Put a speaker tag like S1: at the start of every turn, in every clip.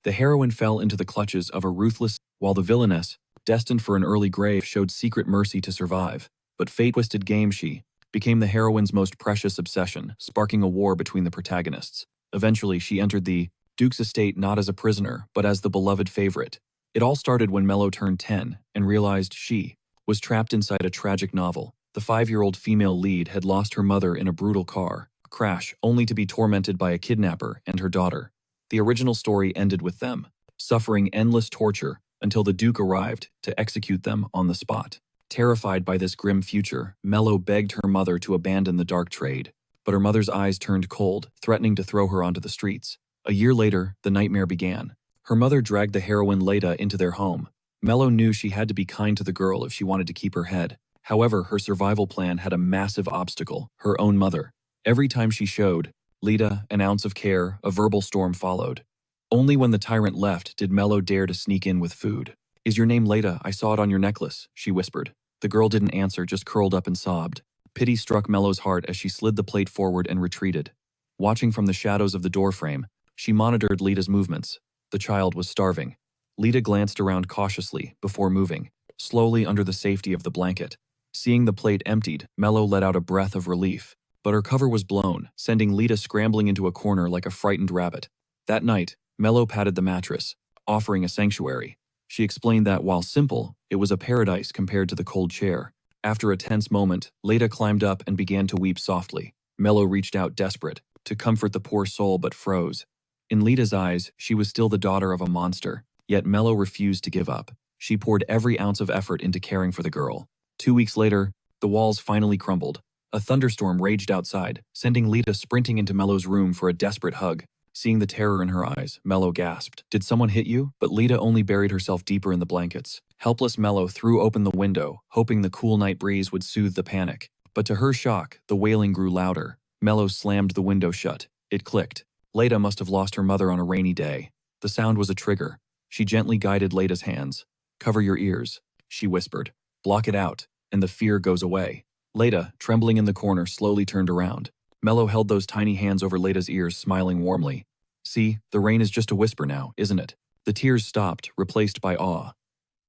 S1: The heroine fell into the clutches of a ruthless, while the villainess, destined for an early grave, showed secret mercy to survive. But fate-twisted game she became the heroine's most precious obsession, sparking a war between the protagonists. Eventually, she entered the Duke's estate not as a prisoner, but as the beloved favorite. It all started when Mello turned 10 and realized she was trapped inside a tragic novel. The 5-year-old female lead had lost her mother in a brutal car crash, only to be tormented by a kidnapper and her daughter. The original story ended with them suffering endless torture until the Duke arrived to execute them on the spot. Terrified by this grim future, Mello begged her mother to abandon the dark trade, but her mother's eyes turned cold, threatening to throw her onto the streets. A year later, the nightmare began. Her mother dragged the heroine Leda into their home. Mello knew she had to be kind to the girl if she wanted to keep her head. However, her survival plan had a massive obstacle: her own mother. Every time she showed Leda an ounce of care, a verbal storm followed. Only when the tyrant left did Mello dare to sneak in with food. "Is your name Leda? I saw it on your necklace," she whispered. The girl didn't answer, just curled up and sobbed. Pity struck Mello's heart as she slid the plate forward and retreated. Watching from the shadows of the doorframe, she monitored Leda's movements. The child was starving. Leda glanced around cautiously before moving, slowly under the safety of the blanket. Seeing the plate emptied, Mello let out a breath of relief. But her cover was blown, sending Leda scrambling into a corner like a frightened rabbit. That night, Mello patted the mattress, offering a sanctuary. She explained that, while simple, it was a paradise compared to the cold chair. After a tense moment, Leda climbed up and began to weep softly. Mello reached out desperate to comfort the poor soul but froze. In Leda's eyes, she was still the daughter of a monster, yet Mello refused to give up. She poured every ounce of effort into caring for the girl. 2 weeks later, the walls finally crumbled. A thunderstorm raged outside, sending Leda sprinting into Mello's room for a desperate hug. Seeing the terror in her eyes, Mello gasped, "Did someone hit you?" But Leda only buried herself deeper in the blankets. Helpless, Mello threw open the window, hoping the cool night breeze would soothe the panic. But to her shock, the wailing grew louder. Mello slammed the window shut. It clicked. Leda must have lost her mother on a rainy day. The sound was a trigger. She gently guided Leda's hands. "Cover your ears," she whispered. "Block it out, and the fear goes away." Leda, trembling in the corner, slowly turned around. Mello held those tiny hands over Leda's ears, smiling warmly. "See, the rain is just a whisper now, isn't it?" The tears stopped, replaced by awe.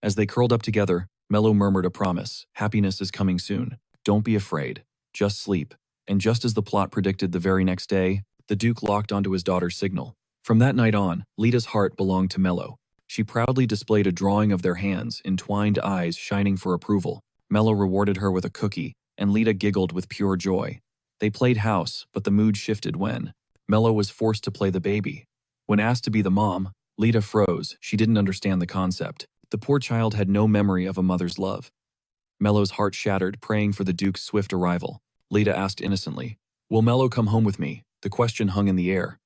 S1: As they curled up together, Mello murmured a promise: "Happiness is coming soon. Don't be afraid. Just sleep." And just as the plot predicted, the very next day, the Duke locked onto his daughter's signal. From that night on, Leda's heart belonged to Mello. She proudly displayed a drawing of their hands, entwined eyes shining for approval. Mello rewarded her with a cookie, and Leda giggled with pure joy. They played house, but the mood shifted when Mello was forced to play the baby. When asked to be the mom, Leda froze. She didn't understand the concept. The poor child had no memory of a mother's love. Mello's heart shattered, praying for the Duke's swift arrival. Leda asked innocently, "Will Mello come home with me?" The question hung in the air.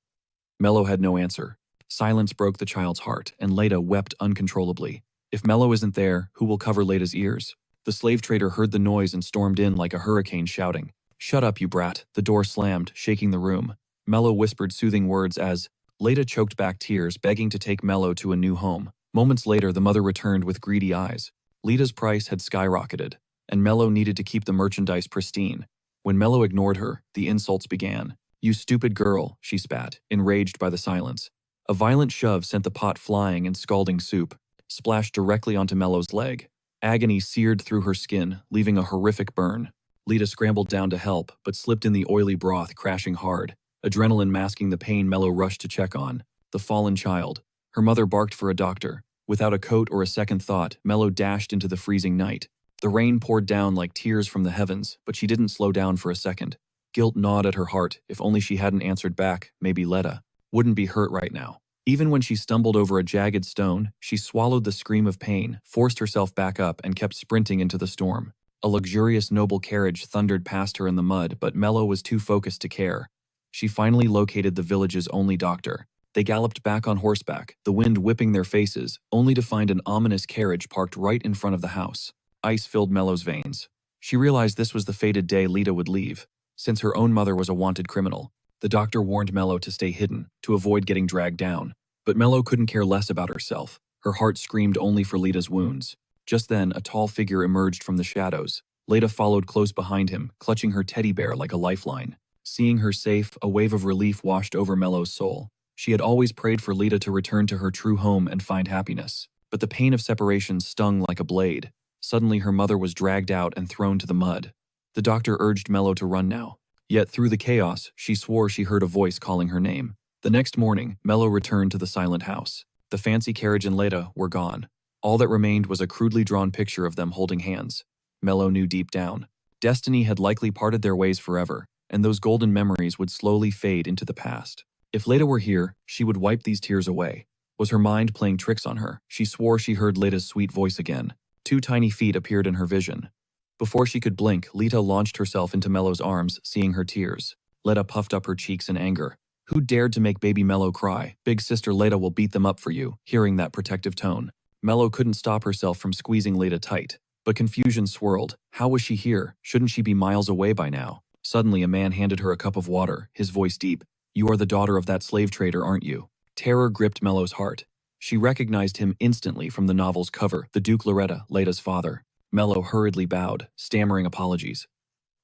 S1: Mello had no answer. Silence broke the child's heart, and Leda wept uncontrollably. If Mello isn't there, who will cover Leda's ears? The slave trader heard the noise and stormed in like a hurricane, shouting, "Shut up, you brat." The door slammed, shaking the room. Mello whispered soothing words as Leda choked back tears, begging to take Mello to a new home. Moments later, the mother returned with greedy eyes. Leda's price had skyrocketed, and Mello needed to keep the merchandise pristine. When Mello ignored her, the insults began. "You stupid girl," she spat, enraged by the silence. A violent shove sent the pot flying, and scalding soup splashed directly onto Mello's leg. Agony seared through her skin, leaving a horrific burn. Leda scrambled down to help, but slipped in the oily broth, crashing hard. Adrenaline masking the pain, Mello rushed to check on the fallen child. Her mother barked for a doctor. Without a coat or a second thought, Mello dashed into the freezing night. The rain poured down like tears from the heavens, but she didn't slow down for a second. Guilt gnawed at her heart. If only she hadn't answered back, maybe Leda wouldn't be hurt right now. Even when she stumbled over a jagged stone, she swallowed the scream of pain, forced herself back up, and kept sprinting into the storm. A luxurious noble carriage thundered past her in the mud, but Mello was too focused to care. She finally located the village's only doctor. They galloped back on horseback, the wind whipping their faces, only to find an ominous carriage parked right in front of the house. Ice filled Mello's veins. She realized this was the fated day Leda would leave. Since her own mother was a wanted criminal, the doctor warned Mello to stay hidden, to avoid getting dragged down. But Mello couldn't care less about herself. Her heart screamed only for Leda's wounds. Just then, a tall figure emerged from the shadows. Leda followed close behind him, clutching her teddy bear like a lifeline. Seeing her safe, a wave of relief washed over Mello's soul. She had always prayed for Lita to return to her true home and find happiness. But the pain of separation stung like a blade. Suddenly her mother was dragged out and thrown to the mud. The doctor urged Mello to run now. Yet through the chaos, she swore she heard a voice calling her name. The next morning, Mello returned to the silent house. The fancy carriage and Lita were gone. All that remained was a crudely drawn picture of them holding hands. Mello knew deep down. Destiny had likely parted their ways forever, and those golden memories would slowly fade into the past. If Lita were here, she would wipe these tears away. Was her mind playing tricks on her? She swore she heard Lita's sweet voice again. 2 tiny feet appeared in her vision. Before she could blink, Lita launched herself into Mello's arms, seeing her tears. Lita puffed up her cheeks in anger. Who dared to make baby Mello cry? Big sister Lita will beat them up for you. Hearing that protective tone, Mello couldn't stop herself from squeezing Lita tight. But confusion swirled. How was she here? Shouldn't she be miles away by now? Suddenly a man handed her a cup of water, his voice deep. You are the daughter of that slave trader, aren't you? Terror gripped Mello's heart. She recognized him instantly from the novel's cover, the Duke Loretta, Lita's father. Mello hurriedly bowed, stammering apologies.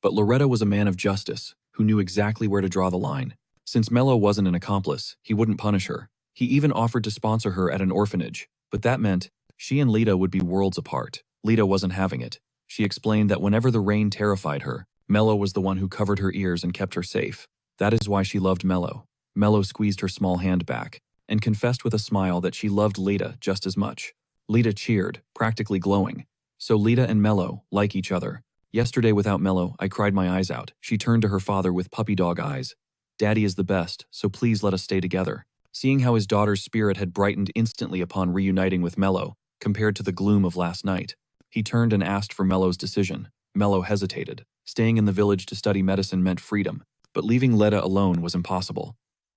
S1: But Loretta was a man of justice, who knew exactly where to draw the line. Since Mello wasn't an accomplice, he wouldn't punish her. He even offered to sponsor her at an orphanage. But that meant she and Lita would be worlds apart. Lita wasn't having it. She explained that whenever the rain terrified her, Mello was the one who covered her ears and kept her safe. That is why she loved Mello. Mello squeezed her small hand back and confessed with a smile that she loved Lita just as much. Lita cheered, practically glowing. So Lita and Mello like each other. Yesterday without Mello, I cried my eyes out. She turned to her father with puppy dog eyes. Daddy is the best, so please let us stay together. Seeing how his daughter's spirit had brightened instantly upon reuniting with Mello, compared to the gloom of last night, he turned and asked for Mello's decision. Mello hesitated. Staying in the village to study medicine meant freedom, but leaving Lita alone was impossible.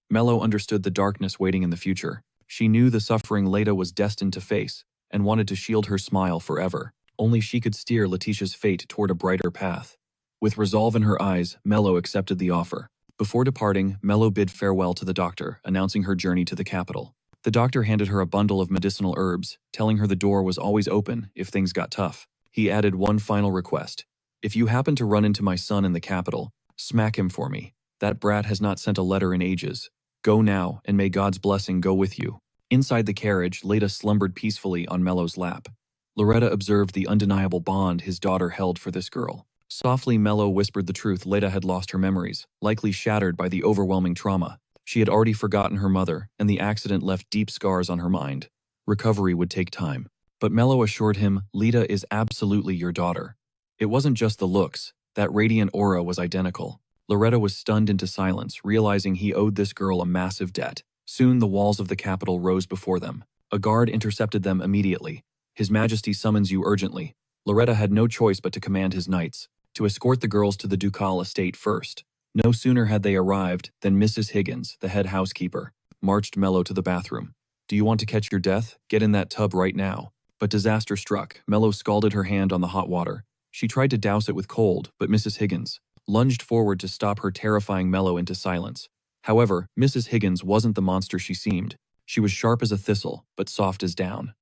S1: Mello understood the darkness waiting in the future. She knew the suffering Lita was destined to face, and wanted to shield her smile forever. Only she could steer Letitia's fate toward a brighter path. With resolve in her eyes, Mello accepted the offer. Before departing, Mello bid farewell to the doctor, announcing her journey to the capital. The doctor handed her a bundle of medicinal herbs, telling her the door was always open if things got tough. He added one final request. If you happen to run into my son in the capital, smack him for me. That brat has not sent a letter in ages. Go now, and may God's blessing go with you. Inside the carriage, Lita slumbered peacefully on Mello's lap. Loretta observed the undeniable bond his daughter held for this girl. Softly, Mello whispered the truth. Lita had lost her memories, likely shattered by the overwhelming trauma. She had already forgotten her mother, and the accident left deep scars on her mind. Recovery would take time. But Mello assured him, Lita is absolutely your daughter. It wasn't just the looks. That radiant aura was identical. Loretta was stunned into silence, realizing he owed this girl a massive debt. Soon the walls of the capital rose before them. A guard intercepted them immediately. His Majesty summons you urgently. Loretta had no choice but to command his knights to escort the girls to the ducal estate first. No sooner had they arrived than Mrs. Higgins, the head housekeeper, marched Mello to the bathroom. Do you want to catch your death? Get in that tub right now. But disaster struck. Mello scalded her hand on the hot water. She tried to douse it with cold, but Mrs. Higgins lunged forward to stop her, terrifying Mello into silence. However, Mrs. Higgins wasn't the monster she seemed. She was sharp as a thistle, but soft as down.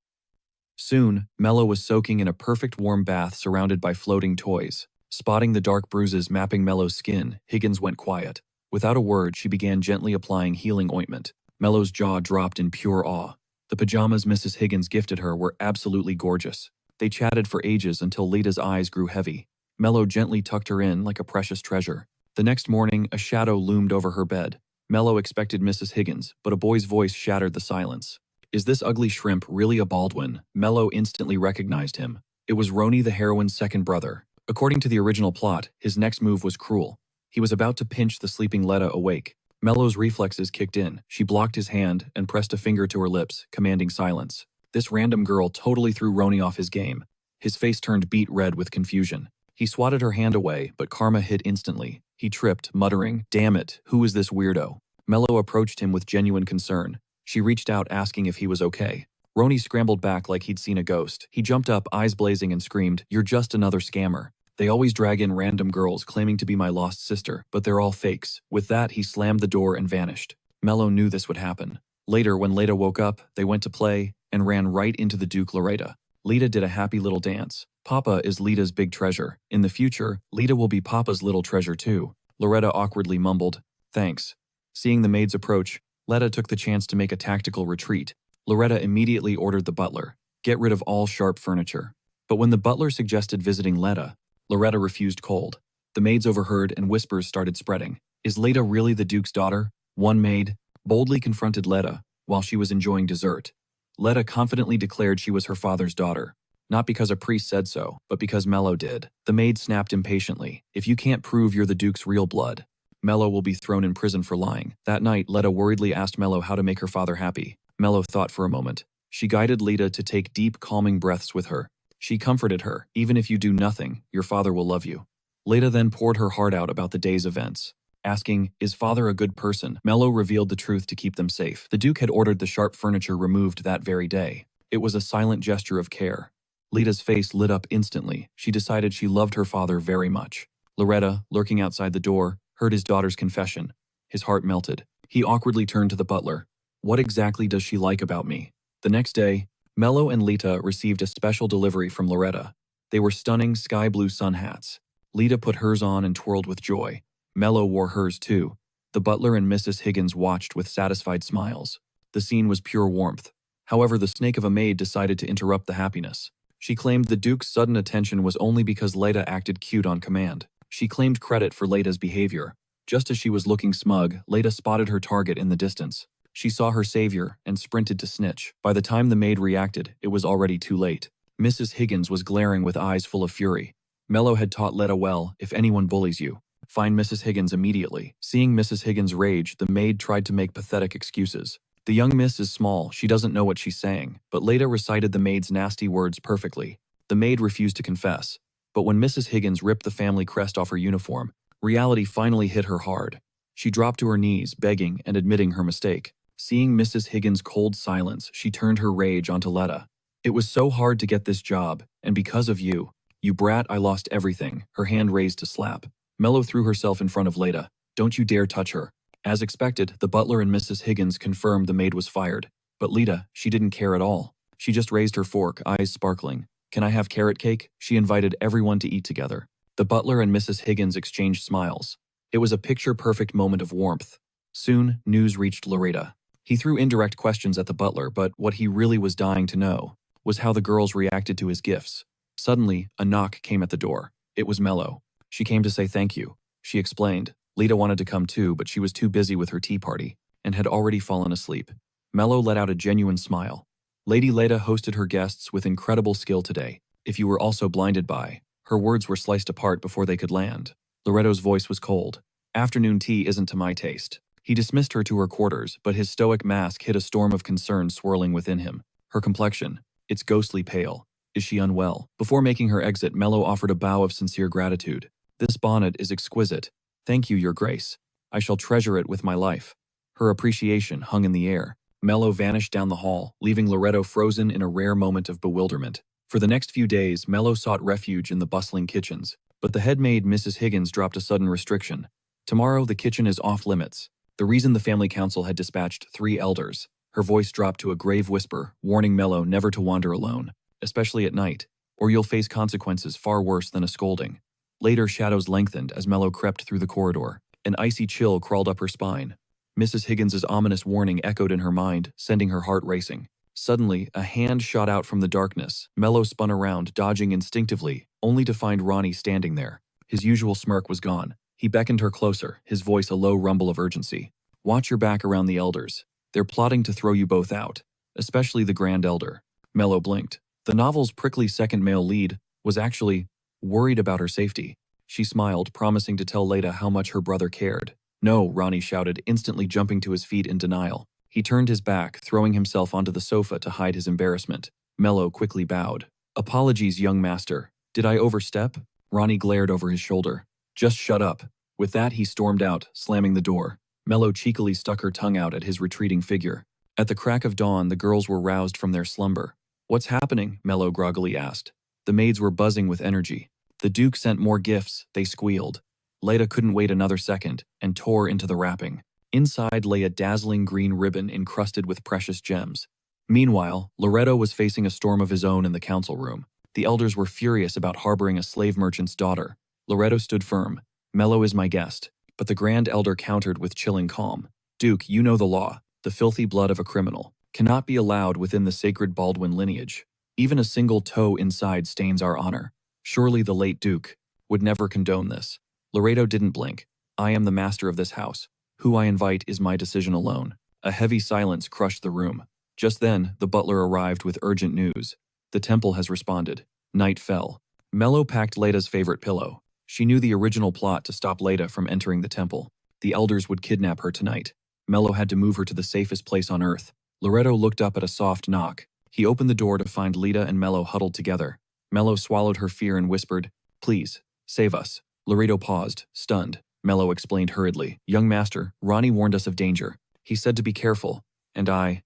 S1: Soon, Mello was soaking in a perfect warm bath surrounded by floating toys. Spotting the dark bruises mapping Mello's skin, Higgins went quiet. Without a word, she began gently applying healing ointment. Mello's jaw dropped in pure awe. The pajamas Mrs. Higgins gifted her were absolutely gorgeous. They chatted for ages until Lita's eyes grew heavy. Mello gently tucked her in like a precious treasure. The next morning, a shadow loomed over her bed. Mello expected Mrs. Higgins, but a boy's voice shattered the silence. Is this ugly shrimp really a Baldwin? Mello instantly recognized him. It was Roni, the heroine's second brother. According to the original plot, his next move was cruel. He was about to pinch the sleeping Letta awake. Mello's reflexes kicked in. She blocked his hand and pressed a finger to her lips, commanding silence. This random girl totally threw Roni off his game. His face turned beet red with confusion. He swatted her hand away, but karma hit instantly. He tripped, muttering, "Damn it, who is this weirdo?" Mello approached him with genuine concern. She reached out, asking if he was okay. Roni scrambled back like he'd seen a ghost. He jumped up, eyes blazing, and screamed, "You're just another scammer. They always drag in random girls claiming to be my lost sister, but they're all fakes." With that, he slammed the door and vanished. Mello knew this would happen. Later, when Lita woke up, they went to play and ran right into the Duke Loretta. Lita did a happy little dance. Papa is Lita's big treasure. In the future, Lita will be Papa's little treasure too. Loretta awkwardly mumbled, "Thanks." Seeing the maids approach, Letta took the chance to make a tactical retreat. Loretta immediately ordered the butler, get rid of all sharp furniture. But when the butler suggested visiting Letta, Loretta refused cold. The maids overheard and whispers started spreading. Is Letta really the Duke's daughter? One maid boldly confronted Letta while she was enjoying dessert. Letta confidently declared she was her father's daughter. Not because a priest said so, but because Mello did. The maid snapped impatiently. If you can't prove you're the Duke's real blood, Mello will be thrown in prison for lying. That night, Letta worriedly asked Mello how to make her father happy. Mello thought for a moment. She guided Letta to take deep, calming breaths with her. She comforted her. Even if you do nothing, your father will love you. Letta then poured her heart out about the day's events. Asking, is father a good person? Mello revealed the truth to keep them safe. The Duke had ordered the sharp furniture removed that very day. It was a silent gesture of care. Letta's face lit up instantly. She decided she loved her father very much. Loretta, lurking outside the door, heard his daughter's confession. His heart melted. He awkwardly turned to the butler. What exactly does she like about me? The next day, Mello and Lita received a special delivery from Loretta. They were stunning sky blue sun hats. Lita put hers on and twirled with joy. Mello wore hers too. The butler and Mrs. Higgins watched with satisfied smiles. The scene was pure warmth. However, the snake of a maid decided to interrupt the happiness. She claimed the Duke's sudden attention was only because Leta acted cute on command. She claimed credit for Leta's behavior. Just as she was looking smug, Leta spotted her target in the distance. She saw her savior and sprinted to snitch. By the time the maid reacted, it was already too late. Mrs. Higgins was glaring with eyes full of fury. Mello had taught Leta well, if anyone bullies you, find Mrs. Higgins immediately. Seeing Mrs. Higgins rage, the maid tried to make pathetic excuses. The young miss is small, she doesn't know what she's saying, but Leta recited the maid's nasty words perfectly. The maid refused to confess. But when Mrs. Higgins ripped the family crest off her uniform, reality finally hit her hard. She dropped to her knees, begging and admitting her mistake. Seeing Mrs. Higgins' cold silence, she turned her rage onto Leta. It was so hard to get this job, and because of you. You brat, I lost everything, her hand raised to slap. Mello threw herself in front of Leta. Don't you dare touch her. As expected, the butler and Mrs. Higgins confirmed the maid was fired. But Leta, she didn't care at all. She just raised her fork, eyes sparkling. Can I have carrot cake? She invited everyone to eat together. The butler and Mrs. Higgins exchanged smiles. It was a picture-perfect moment of warmth. Soon, news reached Loretta. He threw indirect questions at the butler, but what he really was dying to know was how the girls reacted to his gifts. Suddenly, a knock came at the door. It was Mello. She came to say thank you. She explained. Leta wanted to come too, but she was too busy with her tea party and had already fallen asleep. Mello let out a genuine smile. Lady Leta hosted her guests with incredible skill today. If you were also blinded by, her words were sliced apart before they could land. Loretto's voice was cold. Afternoon tea isn't to my taste. He dismissed her to her quarters, but his stoic mask hid a storm of concern swirling within him. Her complexion, it's ghostly pale. Is she unwell? Before making her exit, Mello offered a bow of sincere gratitude. This bonnet is exquisite. Thank you, Your Grace. I shall treasure it with my life. Her appreciation hung in the air. Mello vanished down the hall, leaving Loretto frozen in a rare moment of bewilderment. For the next few days, Mello sought refuge in the bustling kitchens. But the head maid, Mrs. Higgins, dropped a sudden restriction. Tomorrow, the kitchen is off limits. The reason the family council had dispatched 3 elders. Her voice dropped to a grave whisper, warning Mello never to wander alone, especially at night, or you'll face consequences far worse than a scolding. Later, shadows lengthened as Mello crept through the corridor. An icy chill crawled up her spine. Mrs. Higgins's ominous warning echoed in her mind, sending her heart racing. Suddenly, a hand shot out from the darkness. Mello spun around, dodging instinctively, only to find Ronnie standing there. His usual smirk was gone. He beckoned her closer, his voice a low rumble of urgency. Watch your back around the elders. They're plotting to throw you both out, especially the Grand Elder. Mello blinked. The novel's prickly second male lead was actually worried about her safety. She smiled, promising to tell Leta how much her brother cared. No, Ronnie shouted, instantly jumping to his feet in denial. He turned his back, throwing himself onto the sofa to hide his embarrassment. Mello quickly bowed. Apologies, young master. Did I overstep? Ronnie glared over his shoulder. Just shut up. With that, he stormed out, slamming the door. Mello cheekily stuck her tongue out at his retreating figure. At the crack of dawn, the girls were roused from their slumber. What's happening? Mello groggily asked. The maids were buzzing with energy. The Duke sent more gifts, they squealed. Leta couldn't wait another second and tore into the wrapping. Inside lay a dazzling green ribbon encrusted with precious gems. Meanwhile, Loretto was facing a storm of his own in the council room. The elders were furious about harboring a slave merchant's daughter. Loretto stood firm. Mello is my guest. But the Grand Elder countered with chilling calm. Duke, you know the law. The filthy blood of a criminal cannot be allowed within the sacred Baldwin lineage. Even a single toe inside stains our honor. Surely the late Duke would never condone this. Laredo didn't blink. I am the master of this house. Who I invite is my decision alone. A heavy silence crushed the room. Just then, the butler arrived with urgent news. The temple has responded. Night fell. Mello packed Leda's favorite pillow. She knew the original plot to stop Leda from entering the temple. The elders would kidnap her tonight. Mello had to move her to the safest place on earth. Loretto looked up at a soft knock. He opened the door to find Leda and Mello huddled together. Mello swallowed her fear and whispered, "Please, save us." Loretto paused, stunned. Mello explained hurriedly, "Young master, Ronnie warned us of danger. He said to be careful. And I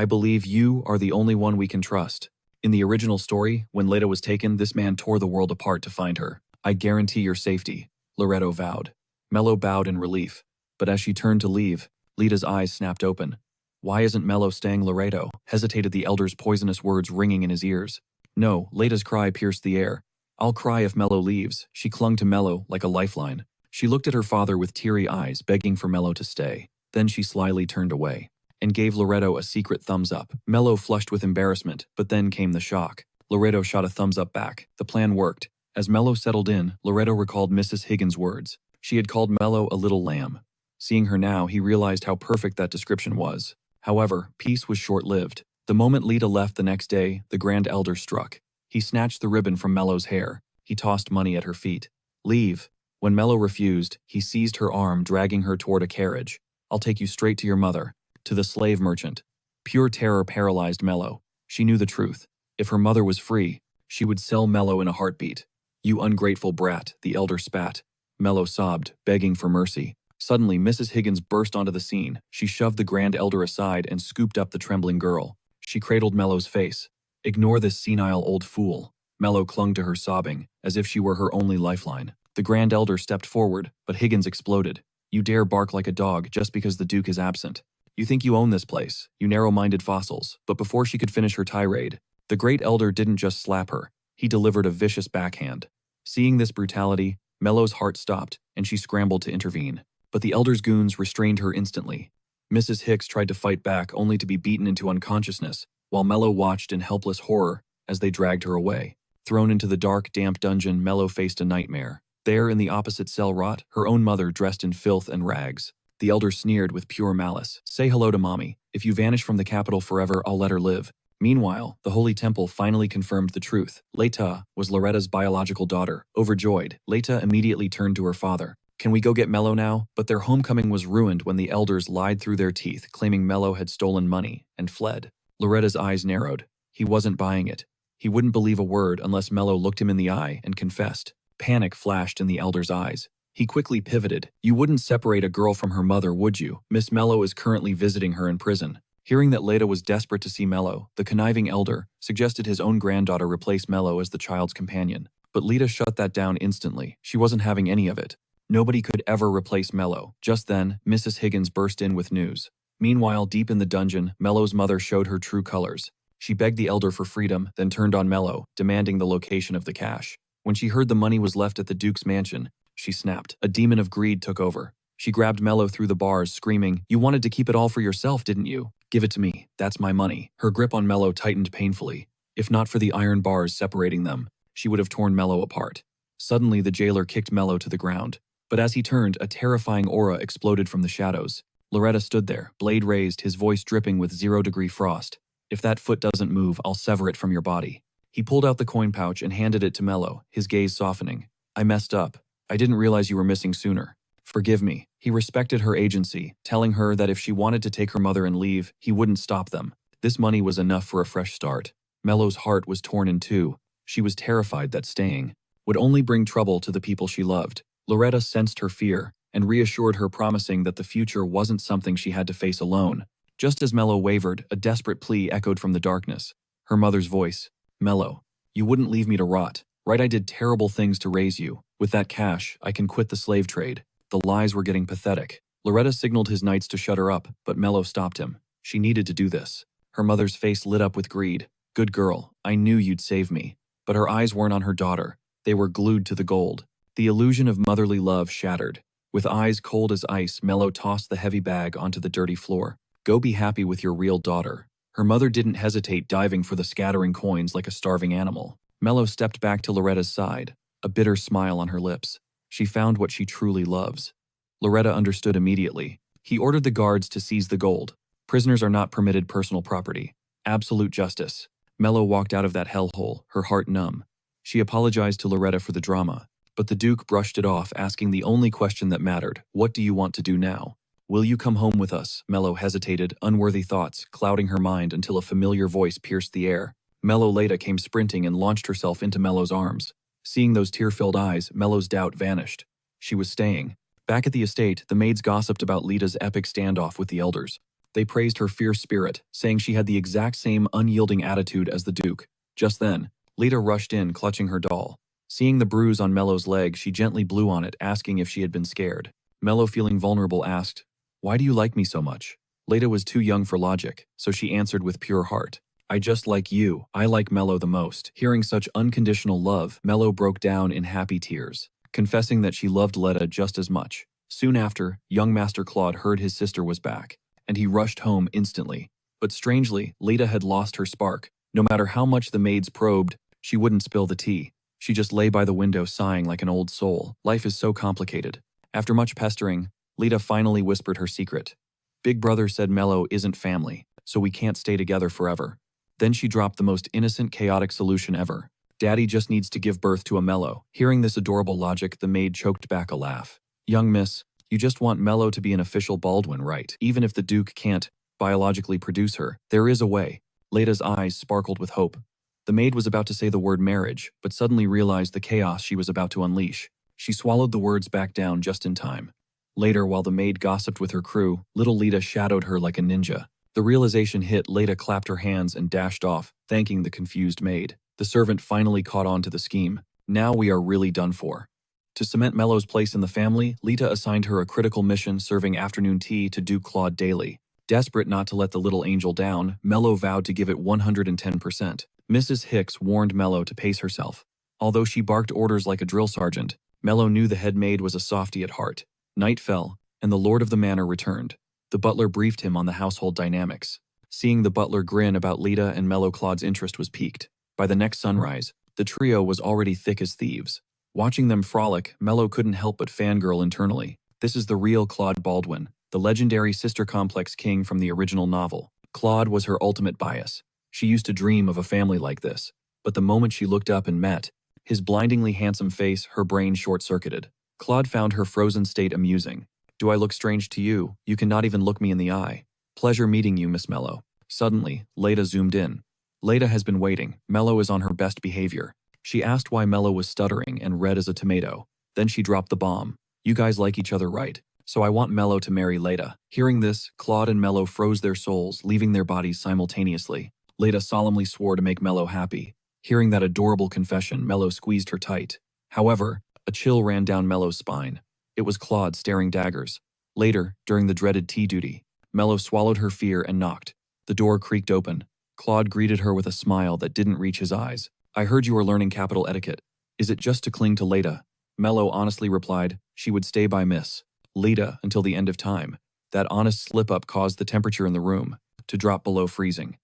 S1: believe you are the only one we can trust. In the original story, when Leda was taken, this man tore the world apart to find her. I guarantee your safety," Loretto vowed. Mello bowed in relief. But as she turned to leave, Leda's eyes snapped open. "Why isn't Mello staying?" Loretto hesitated, the elder's poisonous words ringing in his ears. "No," Leda's cry pierced the air. "I'll cry if Mello leaves." She clung to Mello like a lifeline. She looked at her father with teary eyes, begging for Mello to stay. Then she slyly turned away and gave Loretto a secret thumbs up. Mello flushed with embarrassment, but then came the shock. Loretto shot a thumbs up back. The plan worked. As Mello settled in, Loretto recalled Mrs. Higgins' words. She had called Mello a little lamb. Seeing her now, he realized how perfect that description was. However, peace was short-lived. The moment Leda left the next day, the Grand Elder struck. He snatched the ribbon from Mello's hair. He tossed money at her feet. "Leave." When Mello refused, he seized her arm, dragging her toward a carriage. "I'll take you straight to your mother." To the slave merchant. Pure terror paralyzed Mello. She knew the truth. If her mother was free, she would sell Mello in a heartbeat. "You ungrateful brat," the elder spat. Mello sobbed, begging for mercy. Suddenly, Mrs. Higgins burst onto the scene. She shoved the Grand Elder aside and scooped up the trembling girl. She cradled Mello's face. "Ignore this senile old fool." Mello clung to her, sobbing, as if she were her only lifeline. The Grand Elder stepped forward, but Higgins exploded. "You dare bark like a dog just because the Duke is absent. You think you own this place, you narrow-minded fossils." But before she could finish her tirade, the Great Elder didn't just slap her. He delivered a vicious backhand. Seeing this brutality, Mello's heart stopped, and she scrambled to intervene. But the Elder's goons restrained her instantly. Mrs. Hicks tried to fight back, only to be beaten into unconsciousness, while Mello watched in helpless horror as they dragged her away. Thrown into the dark, damp dungeon, Mello faced a nightmare. There, in the opposite cell, rot her own mother, dressed in filth and rags. The elder sneered with pure malice. "Say hello to Mommy. If you vanish from the capital forever, I'll let her live." Meanwhile, the Holy Temple finally confirmed the truth. Leta was Loretta's biological daughter. Overjoyed, Leta immediately turned to her father. "Can we go get Mello now?" But their homecoming was ruined when the elders lied through their teeth, claiming Mello had stolen money and fled. Loretta's eyes narrowed. He wasn't buying it. He wouldn't believe a word unless Mello looked him in the eye and confessed. Panic flashed in the elder's eyes. He quickly pivoted. "You wouldn't separate a girl from her mother, would you? Miss Mello is currently visiting her in prison." Hearing that Leda was desperate to see Mello, the conniving elder suggested his own granddaughter replace Mello as the child's companion. But Leda shut that down instantly. She wasn't having any of it. Nobody could ever replace Mello. Just then, Mrs. Higgins burst in with news. Meanwhile, deep in the dungeon, Mello's mother showed her true colors. She begged the elder for freedom, then turned on Mello, demanding the location of the cash. When she heard the money was left at the Duke's mansion, she snapped. A demon of greed took over. She grabbed Mello through the bars, screaming, "You wanted to keep it all for yourself, didn't you? Give it to me. That's my money." Her grip on Mello tightened painfully. If not for the iron bars separating them, she would have torn Mello apart. Suddenly, the jailer kicked Mello to the ground. But as he turned, a terrifying aura exploded from the shadows. Loretta stood there, blade raised, his voice dripping with 0-degree frost. "If that foot doesn't move, I'll sever it from your body." He pulled out the coin pouch and handed it to Mello, his gaze softening. "I messed up. I didn't realize you were missing sooner. Forgive me." He respected her agency, telling her that if she wanted to take her mother and leave, he wouldn't stop them. This money was enough for a fresh start. Mello's heart was torn in two. She was terrified that staying would only bring trouble to the people she loved. Loretta sensed her fear and reassured her, promising that the future wasn't something she had to face alone. Just as Mello wavered, a desperate plea echoed from the darkness. Her mother's voice. "Mello, you wouldn't leave me to rot, right? I did terrible things to raise you. With that cash, I can quit the slave trade." The lies were getting pathetic. Loretta signaled his knights to shut her up, but Mello stopped him. She needed to do this. Her mother's face lit up with greed. "Good girl, I knew you'd save me." But her eyes weren't on her daughter. They were glued to the gold. The illusion of motherly love shattered. With eyes cold as ice, Mello tossed the heavy bag onto the dirty floor. Go be happy with your real daughter." Her mother didn't hesitate, diving for the scattering coins like a starving animal. Mello stepped back to Loretta's side, a bitter smile on her lips. She found what she truly loves. Loretta understood immediately. He ordered the guards to seize the gold. Prisoners are not permitted personal property. Absolute justice. Mello walked out of that hellhole, her heart numb. She apologized to Loretta for the drama, but the Duke brushed it off, asking the only question that mattered: "What do you want to do now?" "Will you come home with us?" Mello hesitated, unworthy thoughts clouding her mind until a familiar voice pierced the air. Leda came sprinting and launched herself into Mello's arms. Seeing those tear-filled eyes, Mello's doubt vanished. She was staying. Back at the estate, the maids gossiped about Leda's epic standoff with the elders. They praised her fierce spirit, saying she had the exact same unyielding attitude as the Duke. Just then, Leda rushed in, clutching her doll. Seeing the bruise on Mello's leg, she gently blew on it, asking if she had been scared. Mello, feeling vulnerable, asked, "Why do you like me so much?" Leda was too young for logic, so she answered with pure heart, "I just like you. I like Mello the most." Hearing such unconditional love, Mello broke down in happy tears, confessing that she loved Leda just as much. Soon after, young Master Claude heard his sister was back, and he rushed home instantly. But strangely, Leda had lost her spark. No matter how much the maids probed, she wouldn't spill the tea. She just lay by the window sighing like an old soul. Life is so complicated. After much pestering, Leda finally whispered her secret. "Big Brother said Mello isn't family, so we can't stay together forever." Then she dropped the most innocent, chaotic solution ever. "Daddy just needs to give birth to a Mello." Hearing this adorable logic, the maid choked back a laugh. "Young miss, you just want Mello to be an official Baldwin, right? Even if the Duke can't biologically produce her, there is a way." Leda's eyes sparkled with hope. The maid was about to say the word marriage, but suddenly realized the chaos she was about to unleash. She swallowed the words back down just in time. Later, while the maid gossiped with her crew, little Leda shadowed her like a ninja. The realization hit, Leda clapped her hands and dashed off, thanking the confused maid. The servant finally caught on to the scheme. Now we are really done for. To cement Mello's place in the family, Leta assigned her a critical mission, serving afternoon tea to Duke Claude daily. Desperate not to let the little angel down, Mello vowed to give it 110%. Mrs. Hicks warned Mello to pace herself. Although she barked orders like a drill sergeant, Mello knew the head maid was a softy at heart. Night fell, and the lord of the manor returned. The butler briefed him on the household dynamics. Seeing the butler grin about Leta and Mello, Claude's interest was piqued. By the next sunrise, the trio was already thick as thieves. Watching them frolic, Mello couldn't help but fangirl internally. This is the real Claude Baldwin, the legendary sister complex king from the original novel. Claude was her ultimate bias. She used to dream of a family like this. But the moment she looked up and met his blindingly handsome face, her brain short-circuited. Claude found her frozen state amusing. "Do I look strange to you? You cannot even look me in the eye." "Pleasure meeting you, Miss Mello." Suddenly, Leda zoomed in. Leda has been waiting. Mello is on her best behavior. She asked why Mello was stuttering and red as a tomato. Then she dropped the bomb. "You guys like each other, right? So I want Mello to marry Leda." Hearing this, Claude and Mello froze their souls, leaving their bodies simultaneously. Leda solemnly swore to make Mello happy. Hearing that adorable confession, Mello squeezed her tight. However, a chill ran down Mello's spine. It was Claude staring daggers. Later, during the dreaded tea duty, Mello swallowed her fear and knocked. The door creaked open. Claude greeted her with a smile that didn't reach his eyes. "I heard you were learning capital etiquette. Is it just to cling to Leda?" Mello honestly replied she would stay by Miss Leda until the end of time. That honest slip-up caused the temperature in the room to drop below freezing.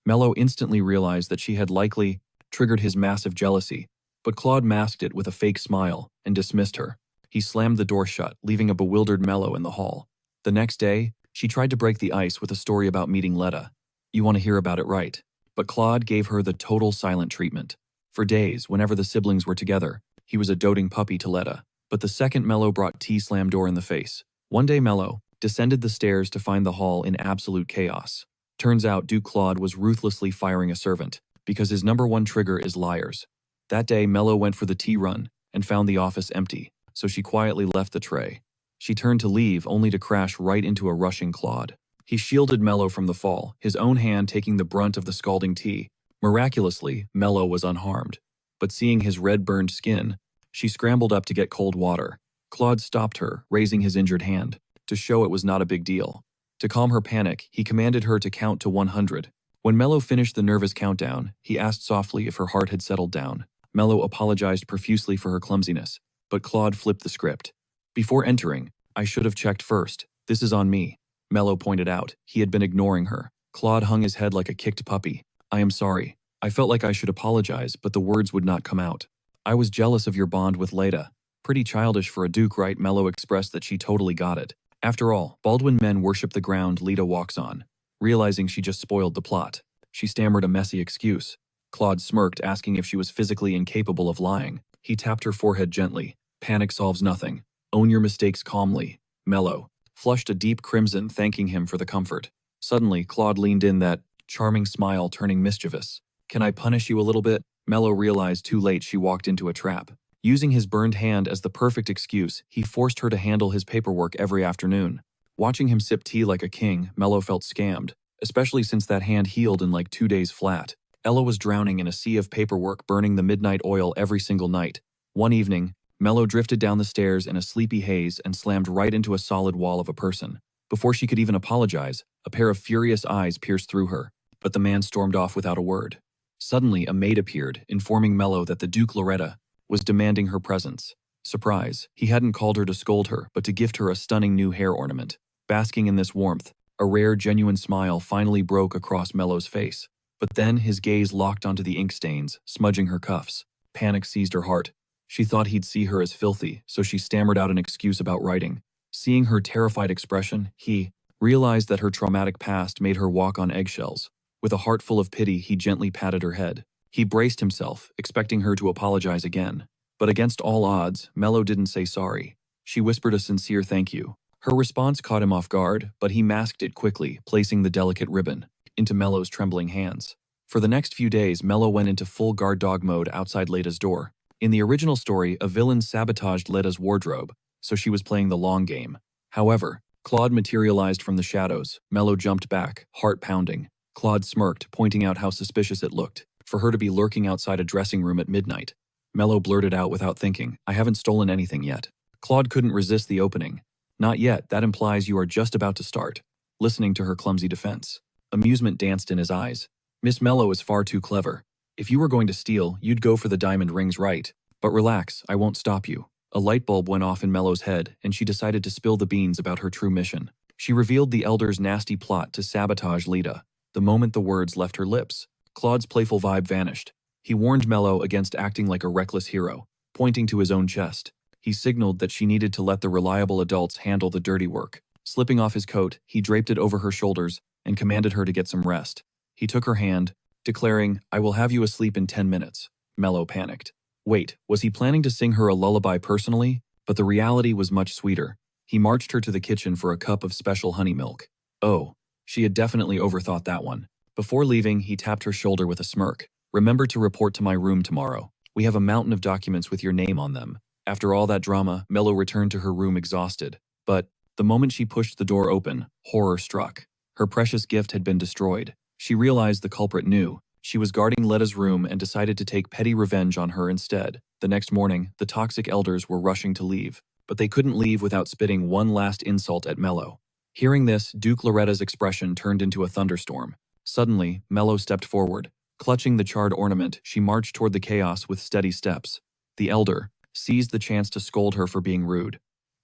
S1: Mello instantly realized that she had likely triggered his massive jealousy, but Claude masked it with a fake smile and dismissed her. He slammed the door shut, leaving a bewildered Mello in the hall. The next day, she tried to break the ice with a story about meeting Leda. "You want to hear about it, right?" But Claude gave her the total silent treatment. For days, whenever the siblings were together, he was a doting puppy to Leda. But the second Mello brought tea, slammed door in the face. One day Mello descended the stairs to find the hall in absolute chaos. Turns out Duke Claude was ruthlessly firing a servant, because his #1 trigger is liars. That day Mello went for the tea run and found the office empty, so she quietly left the tray. She turned to leave, only to crash right into a rushing Claude. He shielded Mello from the fall, his own hand taking the brunt of the scalding tea. Miraculously, Mello was unharmed. But seeing his red-burned skin, she scrambled up to get cold water. Claude stopped her, raising his injured hand, to show it was not a big deal. To calm her panic, he commanded her to count to 100. When Mello finished the nervous countdown, he asked softly if her heart had settled down. Mello apologized profusely for her clumsiness, but Claude flipped the script. "Before entering, I should have checked first. This is on me." Mello pointed out. He had been ignoring her. Claude hung his head like a kicked puppy. I am sorry. I felt like I should apologize, but the words would not come out. I was jealous of your bond with Leda. Pretty childish for a duke, right? Mello expressed that she totally got it. After all, Baldwin men worship the ground Leda walks on. Realizing she just spoiled the plot, she stammered a messy excuse. Claude smirked, asking if she was physically incapable of lying. He tapped her forehead gently. Panic solves nothing. Own your mistakes calmly. Mello flushed a deep crimson, thanking him for the comfort. Suddenly, Claude leaned in, that charming smile turning mischievous. Can I punish you a little bit? Mello realized too late she walked into a trap. Using his burned hand as the perfect excuse, he forced her to handle his paperwork every afternoon. Watching him sip tea like a king, Mello felt scammed, especially since that hand healed in like 2 days flat. Ella was drowning in a sea of paperwork, burning the midnight oil every single night. One evening, Mello drifted down the stairs in a sleepy haze and slammed right into a solid wall of a person. Before she could even apologize, a pair of furious eyes pierced through her, but the man stormed off without a word. Suddenly, a maid appeared, informing Mello that the Duke Loretta was demanding her presence. Surprise, he hadn't called her to scold her, but to gift her a stunning new hair ornament. Basking in this warmth, a rare, genuine smile finally broke across Mello's face. But then his gaze locked onto the ink stains, smudging her cuffs. Panic seized her heart. She thought he'd see her as filthy, so she stammered out an excuse about writing. Seeing her terrified expression, he realized that her traumatic past made her walk on eggshells. With a heart full of pity, he gently patted her head. He braced himself, expecting her to apologize again. But against all odds, Mello didn't say sorry. She whispered a sincere thank you. Her response caught him off guard, but he masked it quickly, placing the delicate ribbon into Mello's trembling hands. For the next few days, Mello went into full guard dog mode outside Leda's door. In the original story, a villain sabotaged Leda's wardrobe, so she was playing the long game. However, Claude materialized from the shadows. Mello jumped back, heart pounding. Claude smirked, pointing out how suspicious it looked for her to be lurking outside a dressing room at midnight. Mello blurted out without thinking, I haven't stolen anything yet. Claude couldn't resist the opening. Not yet, that implies you are just about to start. Listening to her clumsy defense, amusement danced in his eyes. Miss Mello is far too clever. If you were going to steal, you'd go for the diamond rings, right? But relax, I won't stop you. A light bulb went off in Mello's head, and she decided to spill the beans about her true mission. She revealed the Elder's nasty plot to sabotage Leda. The moment the words left her lips, Claude's playful vibe vanished. He warned Mello against acting like a reckless hero, pointing to his own chest. He signaled that she needed to let the reliable adults handle the dirty work. Slipping off his coat, he draped it over her shoulders and commanded her to get some rest. He took her hand, declaring, I will have you asleep in 10 minutes. Mello panicked. Wait, was he planning to sing her a lullaby personally? But the reality was much sweeter. He marched her to the kitchen for a cup of special honey milk. Oh, she had definitely overthought that one. Before leaving, he tapped her shoulder with a smirk. Remember to report to my room tomorrow. We have a mountain of documents with your name on them. After all that drama, Mello returned to her room exhausted. But the moment she pushed the door open, horror struck. Her precious gift had been destroyed. She realized the culprit knew. She was guarding Leda's room and decided to take petty revenge on her instead. The next morning, the toxic elders were rushing to leave, but they couldn't leave without spitting one last insult at Mello. Hearing this, Duke Loretta's expression turned into a thunderstorm. Suddenly, Mello stepped forward. Clutching the charred ornament, she marched toward the chaos with steady steps. The elder seized the chance to scold her for being rude.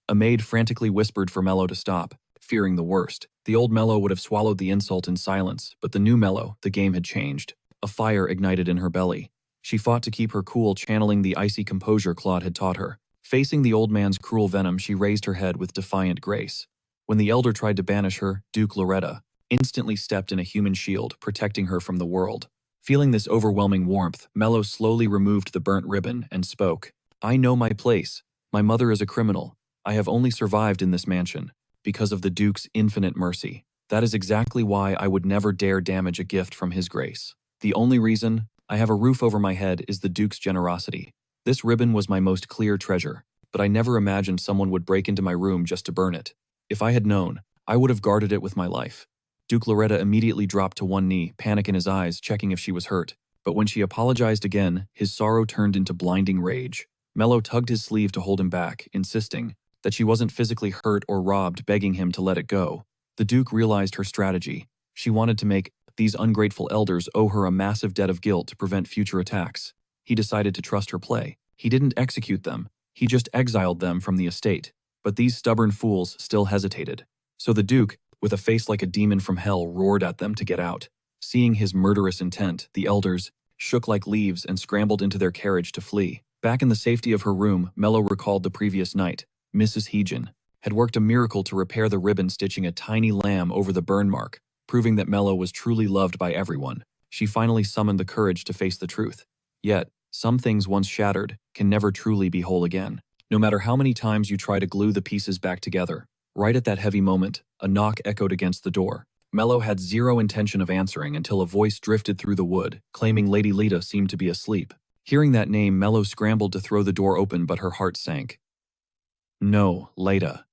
S1: A maid frantically whispered for Mello to stop, fearing the worst. The old Mello would have swallowed the insult in silence, but the new Mello, the game had changed. A fire ignited in her belly. She fought to keep her cool, channeling the icy composure Claude had taught her. Facing the old man's cruel venom, she raised her head with defiant grace. When the elder tried to banish her, Duke Loretta instantly stepped in a human shield, protecting her from the world. Feeling this overwhelming warmth, Mello slowly removed the burnt ribbon and spoke. I know my place. My mother is a criminal. I have only survived in this mansion because of the Duke's infinite mercy. That is exactly why I would never dare damage a gift from his grace. The only reason I have a roof over my head is the Duke's generosity. This ribbon was my most clear treasure, but I never imagined someone would break into my room just to burn it. If I had known, I would have guarded it with my life. Duke Loretta immediately dropped to one knee, panic in his eyes, checking if she was hurt. But when she apologized again, his sorrow turned into blinding rage. Mello tugged his sleeve to hold him back, insisting that she wasn't physically hurt or robbed, begging him to let it go. The Duke realized her strategy. She wanted to make these ungrateful elders owe her a massive debt of guilt to prevent future attacks. He decided to trust her play. He didn't execute them. He just exiled them from the estate. But these stubborn fools still hesitated. So the Duke with a face like a demon from hell, roared at them to get out. Seeing his murderous intent, the elders shook like leaves and scrambled into their carriage to flee. Back in the safety of her room, Mello recalled the previous night. Mrs. Heejin had worked a miracle to repair the ribbon, stitching a tiny lamb over the burn mark, proving that Mello was truly loved by everyone. She finally summoned the courage to face the truth. Yet, some things once shattered can never truly be whole again. No matter how many times you try to glue the pieces back together. Right at that heavy moment, a knock echoed against the door. Mello had zero intention of answering until a voice drifted through the wood, claiming Lady Lita seemed to be asleep. Hearing that name, Mello scrambled to throw the door open, but her heart sank. No, Lita.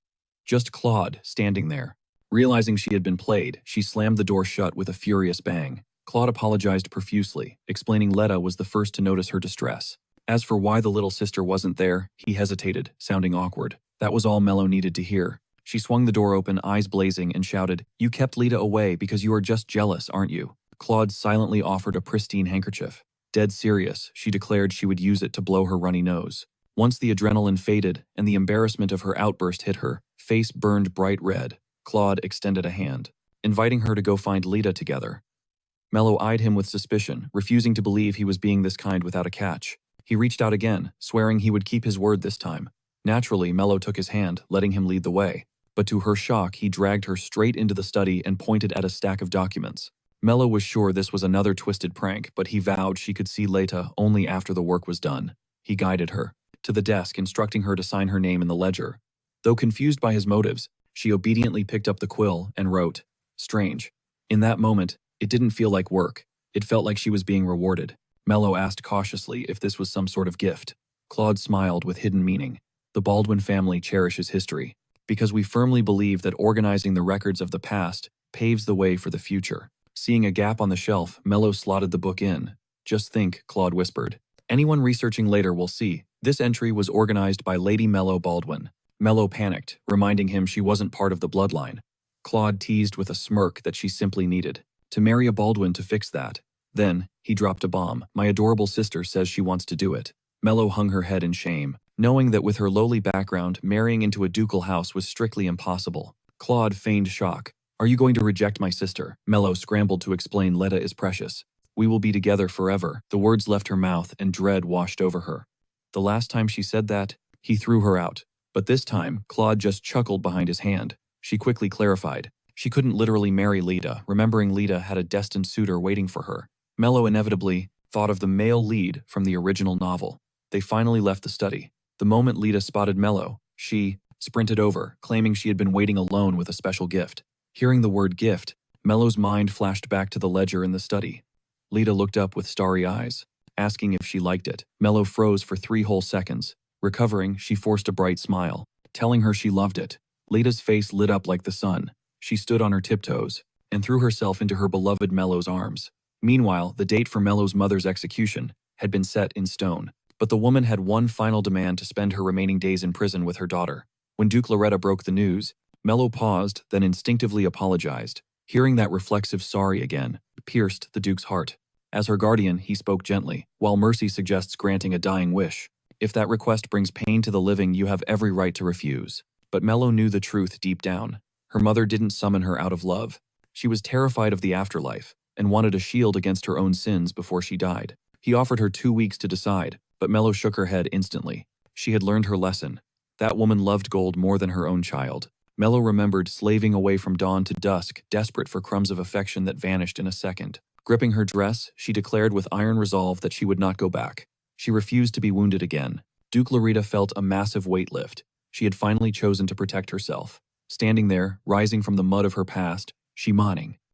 S1: Just Claude, standing there. Realizing she had been played, she slammed the door shut with a furious bang. Claude apologized profusely, explaining Leta was the first to notice her distress. As for why the little sister wasn't there, he hesitated, sounding awkward. That was all Mello needed to hear. She swung the door open, eyes blazing, and shouted, "You kept Lita away because you are just jealous, aren't you?" Claude silently offered a pristine handkerchief. Dead serious, she declared she would use it to blow her runny nose. Once the adrenaline faded and the embarrassment of her outburst hit her, face burned bright red, Claude extended a hand, inviting her to go find Lita together. Mello eyed him with suspicion, refusing to believe he was being this kind without a catch. He reached out again, swearing he would keep his word this time. Naturally, Mello took his hand, letting him lead the way. But to her shock, he dragged her straight into the study and pointed at a stack of documents. Mello was sure this was another twisted prank, but he vowed she could see Leta only after the work was done. He guided her to the desk, instructing her to sign her name in the ledger. Though confused by his motives, she obediently picked up the quill and wrote, "Strange." In that moment, it didn't feel like work. It felt like she was being rewarded. Mello asked cautiously if this was some sort of gift. Claude smiled with hidden meaning. The Baldwin family cherishes history, because we firmly believe that organizing the records of the past paves the way for the future. Seeing a gap on the shelf, Mello slotted the book in. "Just think," Claude whispered. "Anyone researching later will see. This entry was organized by Lady Mello Baldwin." Mello panicked, reminding him she wasn't part of the bloodline. Claude teased with a smirk that she simply needed to marry a Baldwin to fix that. Then, he dropped a bomb. "My adorable sister says she wants to do it." Mello hung her head in shame, knowing that with her lowly background, marrying into a ducal house was strictly impossible. Claude feigned shock. "Are you going to reject my sister?" Mello scrambled to explain, "Leta is precious. We will be together forever." The words left her mouth and dread washed over her. The last time she said that, he threw her out. But this time, Claude just chuckled behind his hand. She quickly clarified. She couldn't literally marry Lita, remembering Lita had a destined suitor waiting for her. Mello inevitably thought of the male lead from the original novel. They finally left the study. The moment Lita spotted Mello, she sprinted over, claiming she had been waiting alone with a special gift. Hearing the word gift, Mello's mind flashed back to the ledger in the study. Lita looked up with starry eyes, asking if she liked it. Mello froze for 3 whole seconds. Recovering, she forced a bright smile, telling her she loved it. Lita's face lit up like the sun. She stood on her tiptoes and threw herself into her beloved Mello's arms. Meanwhile, the date for Mello's mother's execution had been set in stone. But the woman had one final demand: to spend her remaining days in prison with her daughter. When Duke Loretta broke the news, Mello paused, then instinctively apologized. Hearing that reflexive sorry again pierced the Duke's heart. As her guardian, he spoke gently. "While mercy suggests granting a dying wish, if that request brings pain to the living, you have every right to refuse." But Mello knew the truth deep down. Her mother didn't summon her out of love. She was terrified of the afterlife and wanted a shield against her own sins before she died. He offered her 2 weeks to decide, but Mello shook her head instantly. She had learned her lesson. That woman loved gold more than her own child. Mello remembered slaving away from dawn to dusk, desperate for crumbs of affection that vanished in a second. Gripping her dress, she declared with iron resolve that she would not go back. She refused to be wounded again. Duke Loretta felt a massive weight lift. She had finally chosen to protect herself. Standing there, rising from the mud of her past, she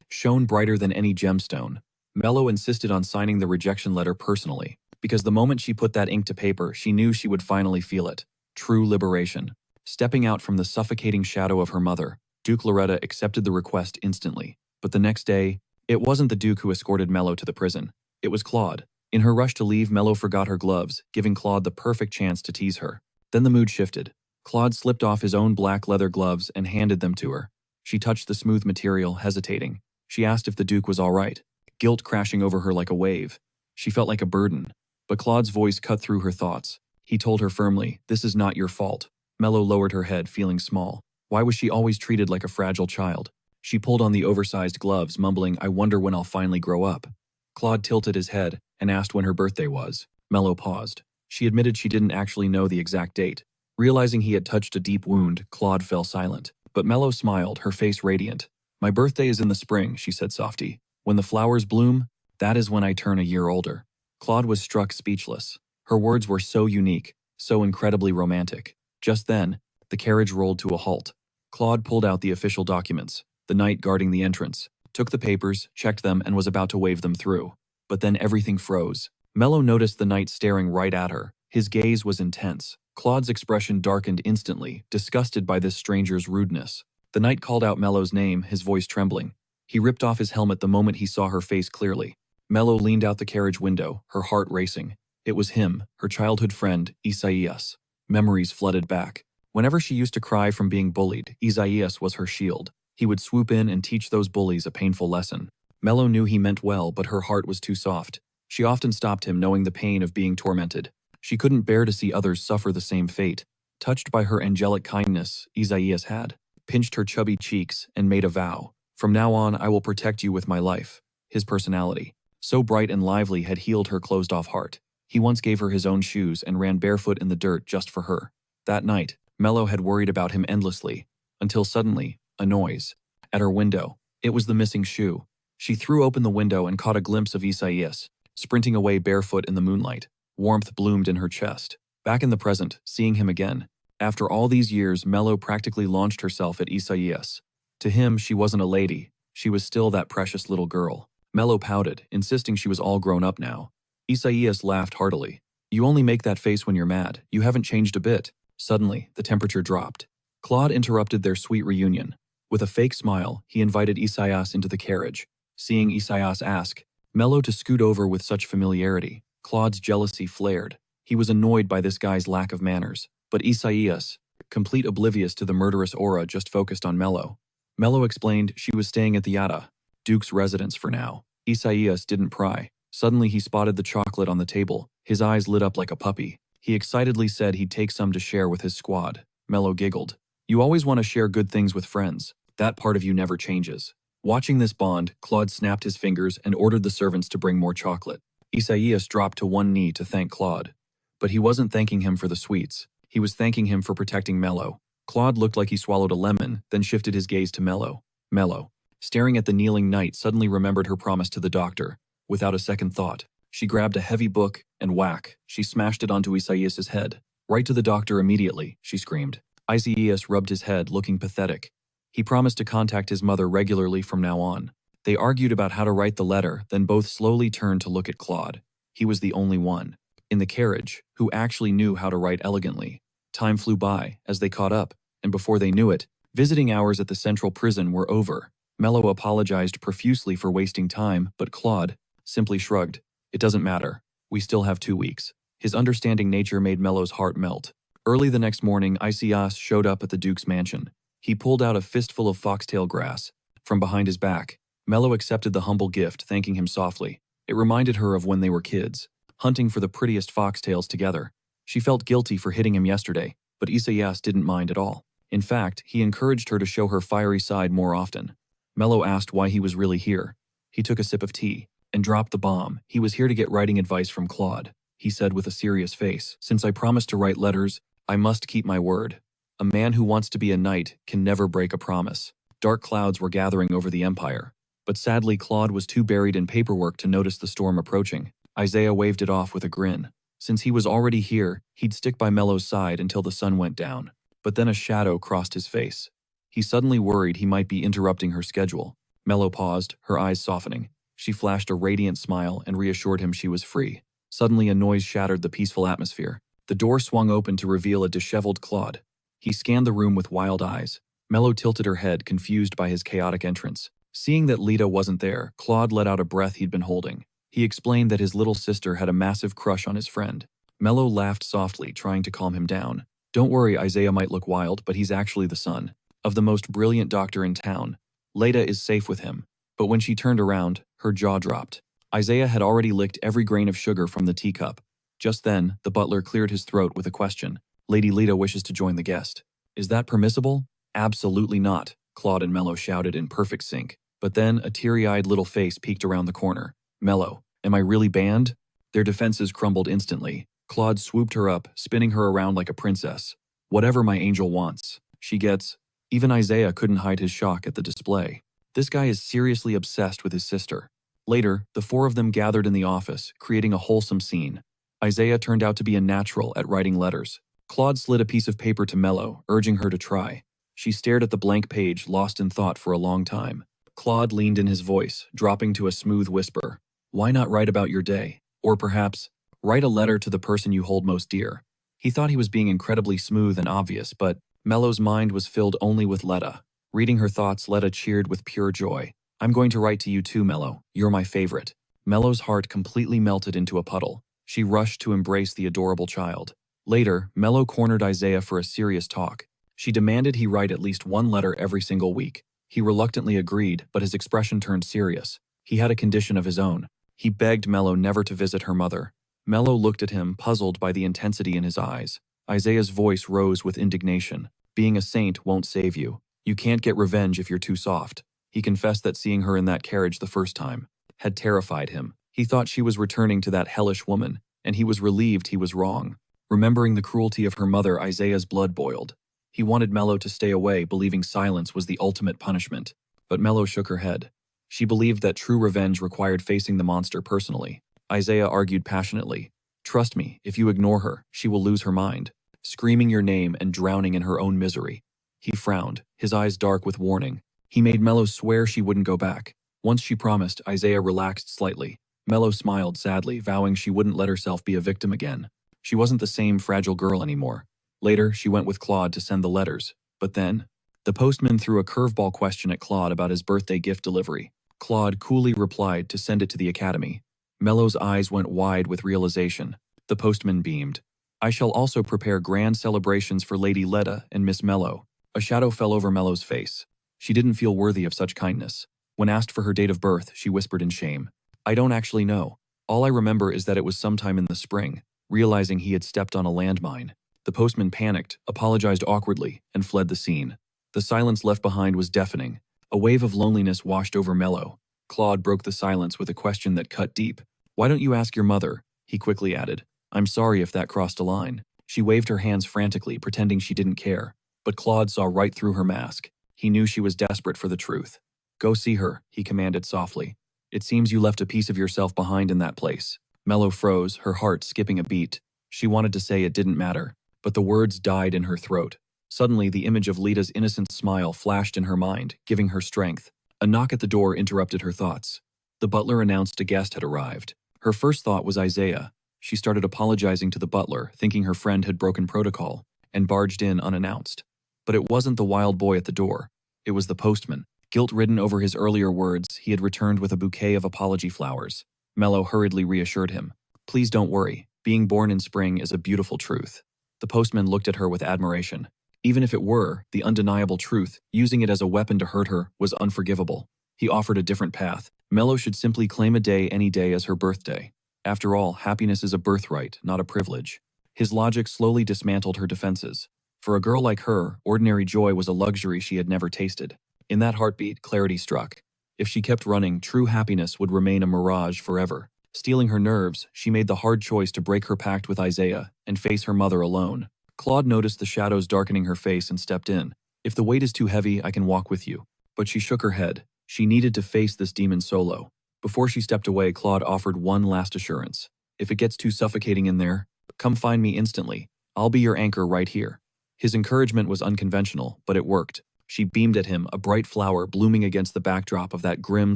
S1: shone brighter than any gemstone. Mello insisted on signing the rejection letter personally, because the moment she put that ink to paper, she knew she would finally feel it. True liberation. Stepping out from the suffocating shadow of her mother, Duke Loretta accepted the request instantly. But the next day, it wasn't the Duke who escorted Mello to the prison. It was Claude. In her rush to leave, Mello forgot her gloves, giving Claude the perfect chance to tease her. Then the mood shifted. Claude slipped off his own black leather gloves and handed them to her. She touched the smooth material, hesitating. She asked if the Duke was all right, guilt crashing over her like a wave. She felt like a burden. But Claude's voice cut through her thoughts. He told her firmly, "This is not your fault." Mello lowered her head, feeling small. Why was she always treated like a fragile child? She pulled on the oversized gloves, mumbling, "I wonder when I'll finally grow up." Claude tilted his head and asked when her birthday was. Mello paused. She admitted she didn't actually know the exact date. Realizing he had touched a deep wound, Claude fell silent. But Mello smiled, her face radiant. "My birthday is in the spring," she said softly. "When the flowers bloom, that is when I turn a year older." Claude was struck speechless. Her words were so unique, so incredibly romantic. Just then, the carriage rolled to a halt. Claude pulled out the official documents, the knight guarding the entrance, took the papers, checked them, and was about to wave them through. But then everything froze. Mello noticed the knight staring right at her. His gaze was intense. Claude's expression darkened instantly, disgusted by this stranger's rudeness. The knight called out Mello's name, his voice trembling. He ripped off his helmet the moment he saw her face clearly. Mello leaned out the carriage window, her heart racing. It was him, her childhood friend, Isaias. Memories flooded back. Whenever she used to cry from being bullied, Isaias was her shield. He would swoop in and teach those bullies a painful lesson. Mello knew he meant well, but her heart was too soft. She often stopped him, knowing the pain of being tormented. She couldn't bear to see others suffer the same fate. Touched by her angelic kindness, Isaias had pinched her chubby cheeks and made a vow. "From now on, I will protect you with my life." His personality, so bright and lively, had healed her closed-off heart. He once gave her his own shoes and ran barefoot in the dirt just for her. That night, Mello had worried about him endlessly, until suddenly, a noise. At her window. It was the missing shoe. She threw open the window and caught a glimpse of Isaias, sprinting away barefoot in the moonlight. Warmth bloomed in her chest. Back in the present, seeing him again. After all these years, Mello practically launched herself at Isaias. To him, she wasn't a lady. She was still that precious little girl. Mello pouted, insisting she was all grown up now. Isaias laughed heartily. "You only make that face when you're mad. You haven't changed a bit." Suddenly, the temperature dropped. Claude interrupted their sweet reunion. With a fake smile, he invited Isaias into the carriage. Seeing Isaias ask Mello to scoot over with such familiarity, Claude's jealousy flared. He was annoyed by this guy's lack of manners. But Isaias, complete oblivious to the murderous aura, just focused on Mello. Mello explained she was staying at the Yada, Duke's residence for now. Isaias didn't pry. Suddenly he spotted the chocolate on the table. His eyes lit up like a puppy. He excitedly said he'd take some to share with his squad. Mello giggled. "You always want to share good things with friends. That part of you never changes." Watching this bond, Claude snapped his fingers and ordered the servants to bring more chocolate. Isaias dropped to one knee to thank Claude. But he wasn't thanking him for the sweets. He was thanking him for protecting Mello. Claude looked like he swallowed a lemon, then shifted his gaze to Mello. Mello, staring at the kneeling knight, suddenly remembered her promise to the doctor. Without a second thought, she grabbed a heavy book and whack, she smashed it onto Isaias' head. "Right to the doctor immediately," she screamed. Isaias rubbed his head, looking pathetic. He promised to contact his mother regularly from now on. They argued about how to write the letter, then both slowly turned to look at Claude. He was the only one in the carriage who actually knew how to write elegantly. Time flew by as they caught up, and before they knew it, visiting hours at the central prison were over. Mello apologized profusely for wasting time, but Claude simply shrugged. "It doesn't matter. We still have 2 weeks." His understanding nature made Mello's heart melt. Early the next morning, Isaias showed up at the Duke's mansion. He pulled out a fistful of foxtail grass from behind his back. Mello accepted the humble gift, thanking him softly. It reminded her of when they were kids, hunting for the prettiest foxtails together. She felt guilty for hitting him yesterday, but Isaias didn't mind at all. In fact, he encouraged her to show her fiery side more often. Mello asked why he was really here. He took a sip of tea and dropped the bomb. "He was here to get writing advice from Claude," he said with a serious face. "Since I promised to write letters, I must keep my word. A man who wants to be a knight can never break a promise." Dark clouds were gathering over the empire, but sadly Claude was too buried in paperwork to notice the storm approaching. Isaiah waved it off with a grin. Since he was already here, he'd stick by Mello's side until the sun went down. But then a shadow crossed his face. He suddenly worried he might be interrupting her schedule. Mello paused, her eyes softening. She flashed a radiant smile and reassured him she was free. Suddenly a noise shattered the peaceful atmosphere. The door swung open to reveal a disheveled Claude. He scanned the room with wild eyes. Mello tilted her head, confused by his chaotic entrance. Seeing that Lita wasn't there, Claude let out a breath he'd been holding. He explained that his little sister had a massive crush on his friend. Mello laughed softly, trying to calm him down. "Don't worry, Isaiah might look wild, but he's actually the son of the most brilliant doctor in town. Lita is safe with him." But when she turned around, her jaw dropped. Isaiah had already licked every grain of sugar from the teacup. Just then, the butler cleared his throat with a question. "Lady Lita wishes to join the guest." "Is that permissible?" "Absolutely not," Claude and Mello shouted in perfect sync. But then a teary-eyed little face peeked around the corner. Mello, am I really banned? Their defenses crumbled instantly. Claude swooped her up, spinning her around like a princess. Whatever my angel wants, she gets. Even Isaiah couldn't hide his shock at the display. This guy is seriously obsessed with his sister. Later, the four of them gathered in the office, creating a wholesome scene. Isaiah turned out to be a natural at writing letters. Claude slid a piece of paper to Mello, urging her to try. She stared at the blank page, lost in thought for a long time. Claude leaned in his voice, dropping to a smooth whisper. Why not write about your day? Or perhaps, write a letter to the person you hold most dear. He thought he was being incredibly smooth and obvious, but Mello's mind was filled only with Letta. Reading her thoughts, Letta cheered with pure joy. I'm going to write to you too, Mello. You're my favorite. Mello's heart completely melted into a puddle. She rushed to embrace the adorable child. Later, Mello cornered Isaiah for a serious talk. She demanded he write at least one letter every single week. He reluctantly agreed, but his expression turned serious. He had a condition of his own. He begged Mello never to visit her mother. Mello looked at him, puzzled by the intensity in his eyes. Isaiah's voice rose with indignation. Being a saint won't save you. You can't get revenge if you're too soft. He confessed that seeing her in that carriage the first time had terrified him. He thought she was returning to that hellish woman, and he was relieved he was wrong. Remembering the cruelty of her mother, Isaiah's blood boiled. He wanted Mello to stay away, believing silence was the ultimate punishment. But Mello shook her head. She believed that true revenge required facing the monster personally. Isaiah argued passionately. Trust me, if you ignore her, she will lose her mind, screaming your name and drowning in her own misery. He frowned, his eyes dark with warning. He made Mello swear she wouldn't go back. Once she promised, Isaiah relaxed slightly. Mello smiled sadly, vowing she wouldn't let herself be a victim again. She wasn't the same fragile girl anymore. Later, she went with Claude to send the letters. But then, the postman threw a curveball question at Claude about his birthday gift delivery. Claude coolly replied to send it to the academy. Mello's eyes went wide with realization. The postman beamed. I shall also prepare grand celebrations for Lady Letta and Miss Mello. A shadow fell over Mello's face. She didn't feel worthy of such kindness. When asked for her date of birth, she whispered in shame. I don't actually know. All I remember is that it was sometime in the spring, realizing he had stepped on a landmine. The postman panicked, apologized awkwardly, and fled the scene. The silence left behind was deafening. A wave of loneliness washed over Mello. Claude broke the silence with a question that cut deep. Why don't you ask your mother? He quickly added. I'm sorry if that crossed a line. She waved her hands frantically, pretending she didn't care. But Claude saw right through her mask. He knew she was desperate for the truth. Go see her, he commanded softly. It seems you left a piece of yourself behind in that place. Mello froze, her heart skipping a beat. She wanted to say it didn't matter, but the words died in her throat. Suddenly, the image of Lita's innocent smile flashed in her mind, giving her strength. A knock at the door interrupted her thoughts. The butler announced a guest had arrived. Her first thought was Isaiah. She started apologizing to the butler, thinking her friend had broken protocol, and barged in unannounced. But it wasn't the wild boy at the door. It was the postman. Guilt-ridden over his earlier words, he had returned with a bouquet of apology flowers. Mello hurriedly reassured him. Please don't worry. Being born in spring is a beautiful truth. The postman looked at her with admiration. Even if it were, the undeniable truth, using it as a weapon to hurt her, was unforgivable. He offered a different path. Mello should simply claim a day any day as her birthday. After all, happiness is a birthright, not a privilege. His logic slowly dismantled her defenses. For a girl like her, ordinary joy was a luxury she had never tasted. In that heartbeat, clarity struck. If she kept running, true happiness would remain a mirage forever. Steeling her nerves, she made the hard choice to break her pact with Isaiah and face her mother alone. Claude noticed the shadows darkening her face and stepped in. If the weight is too heavy, I can walk with you. But she shook her head. She needed to face this demon solo. Before she stepped away, Claude offered one last assurance. If it gets too suffocating in there, come find me instantly. I'll be your anchor right here. His encouragement was unconventional, but it worked. She beamed at him, a bright flower blooming against the backdrop of that grim,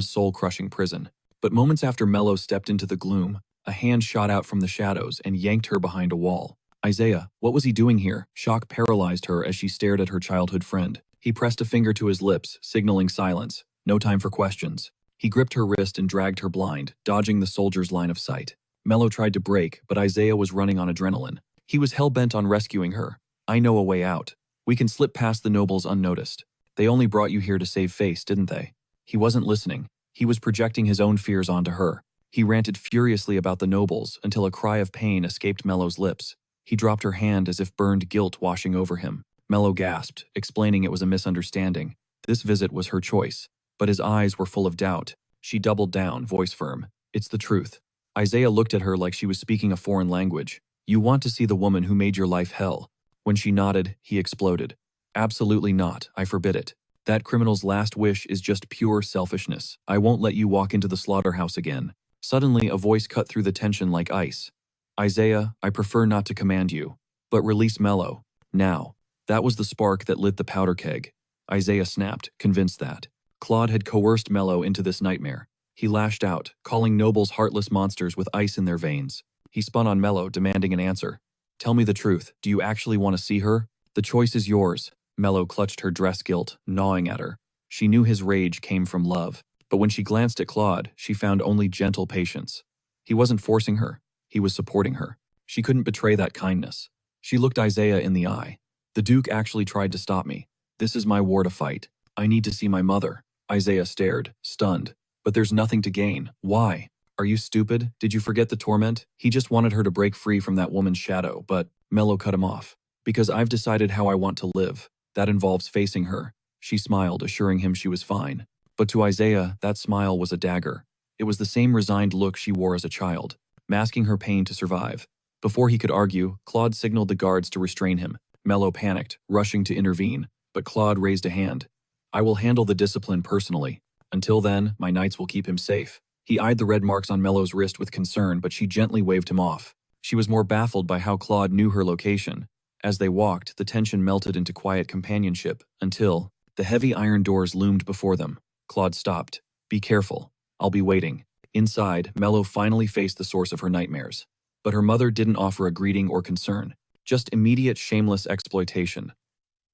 S1: soul-crushing prison. But moments after Mello stepped into the gloom, a hand shot out from the shadows and yanked her behind a wall. Isaiah, what was he doing here? Shock paralyzed her as she stared at her childhood friend. He pressed a finger to his lips, signaling silence. No time for questions. He gripped her wrist and dragged her blind, dodging the soldier's line of sight. Mello tried to break, but Isaiah was running on adrenaline. He was hell-bent on rescuing her. I know a way out. We can slip past the nobles unnoticed. They only brought you here to save face, didn't they? He wasn't listening. He was projecting his own fears onto her. He ranted furiously about the nobles until a cry of pain escaped Mello's lips. He dropped her hand as if burned guilt washing over him. Mello gasped, explaining it was a misunderstanding. This visit was her choice, but his eyes were full of doubt. She doubled down, voice firm. It's the truth. Isaiah looked at her like she was speaking a foreign language. You want to see the woman who made your life hell. When she nodded, he exploded. Absolutely not, I forbid it. That criminal's last wish is just pure selfishness. I won't let you walk into the slaughterhouse again. Suddenly, a voice cut through the tension like ice. Isaiah, I prefer not to command you, but release Mello. Now. That was the spark that lit the powder keg. Isaiah snapped, convinced that Claude had coerced Mello into this nightmare. He lashed out, calling nobles heartless monsters with ice in their veins. He spun on Mello, demanding an answer. Tell me the truth, do you actually want to see her? The choice is yours. Mello clutched her dress gilt, gnawing at her. She knew his rage came from love, but when she glanced at Claude, she found only gentle patience. He wasn't forcing her, he was supporting her. She couldn't betray that kindness. She looked Isaiah in the eye. The Duke actually tried to stop me. This is my war to fight. I need to see my mother. Isaiah stared, stunned. But there's nothing to gain. Why? Are you stupid? Did you forget the torment? He just wanted her to break free from that woman's shadow, but Mello cut him off. Because I've decided how I want to live. That involves facing her. She smiled, assuring him she was fine. But to Isaiah, that smile was a dagger. It was the same resigned look she wore as a child, masking her pain to survive. Before he could argue, Claude signaled the guards to restrain him. Mello panicked, rushing to intervene, but Claude raised a hand. I will handle the discipline personally. Until then, my knights will keep him safe. He eyed the red marks on Mello's wrist with concern, but she gently waved him off. She was more baffled by how Claude knew her location. As they walked, the tension melted into quiet companionship, until the heavy iron doors loomed before them. Claude stopped. Be careful. I'll be waiting. Inside, Mello finally faced the source of her nightmares. But her mother didn't offer a greeting or concern. Just immediate shameless exploitation.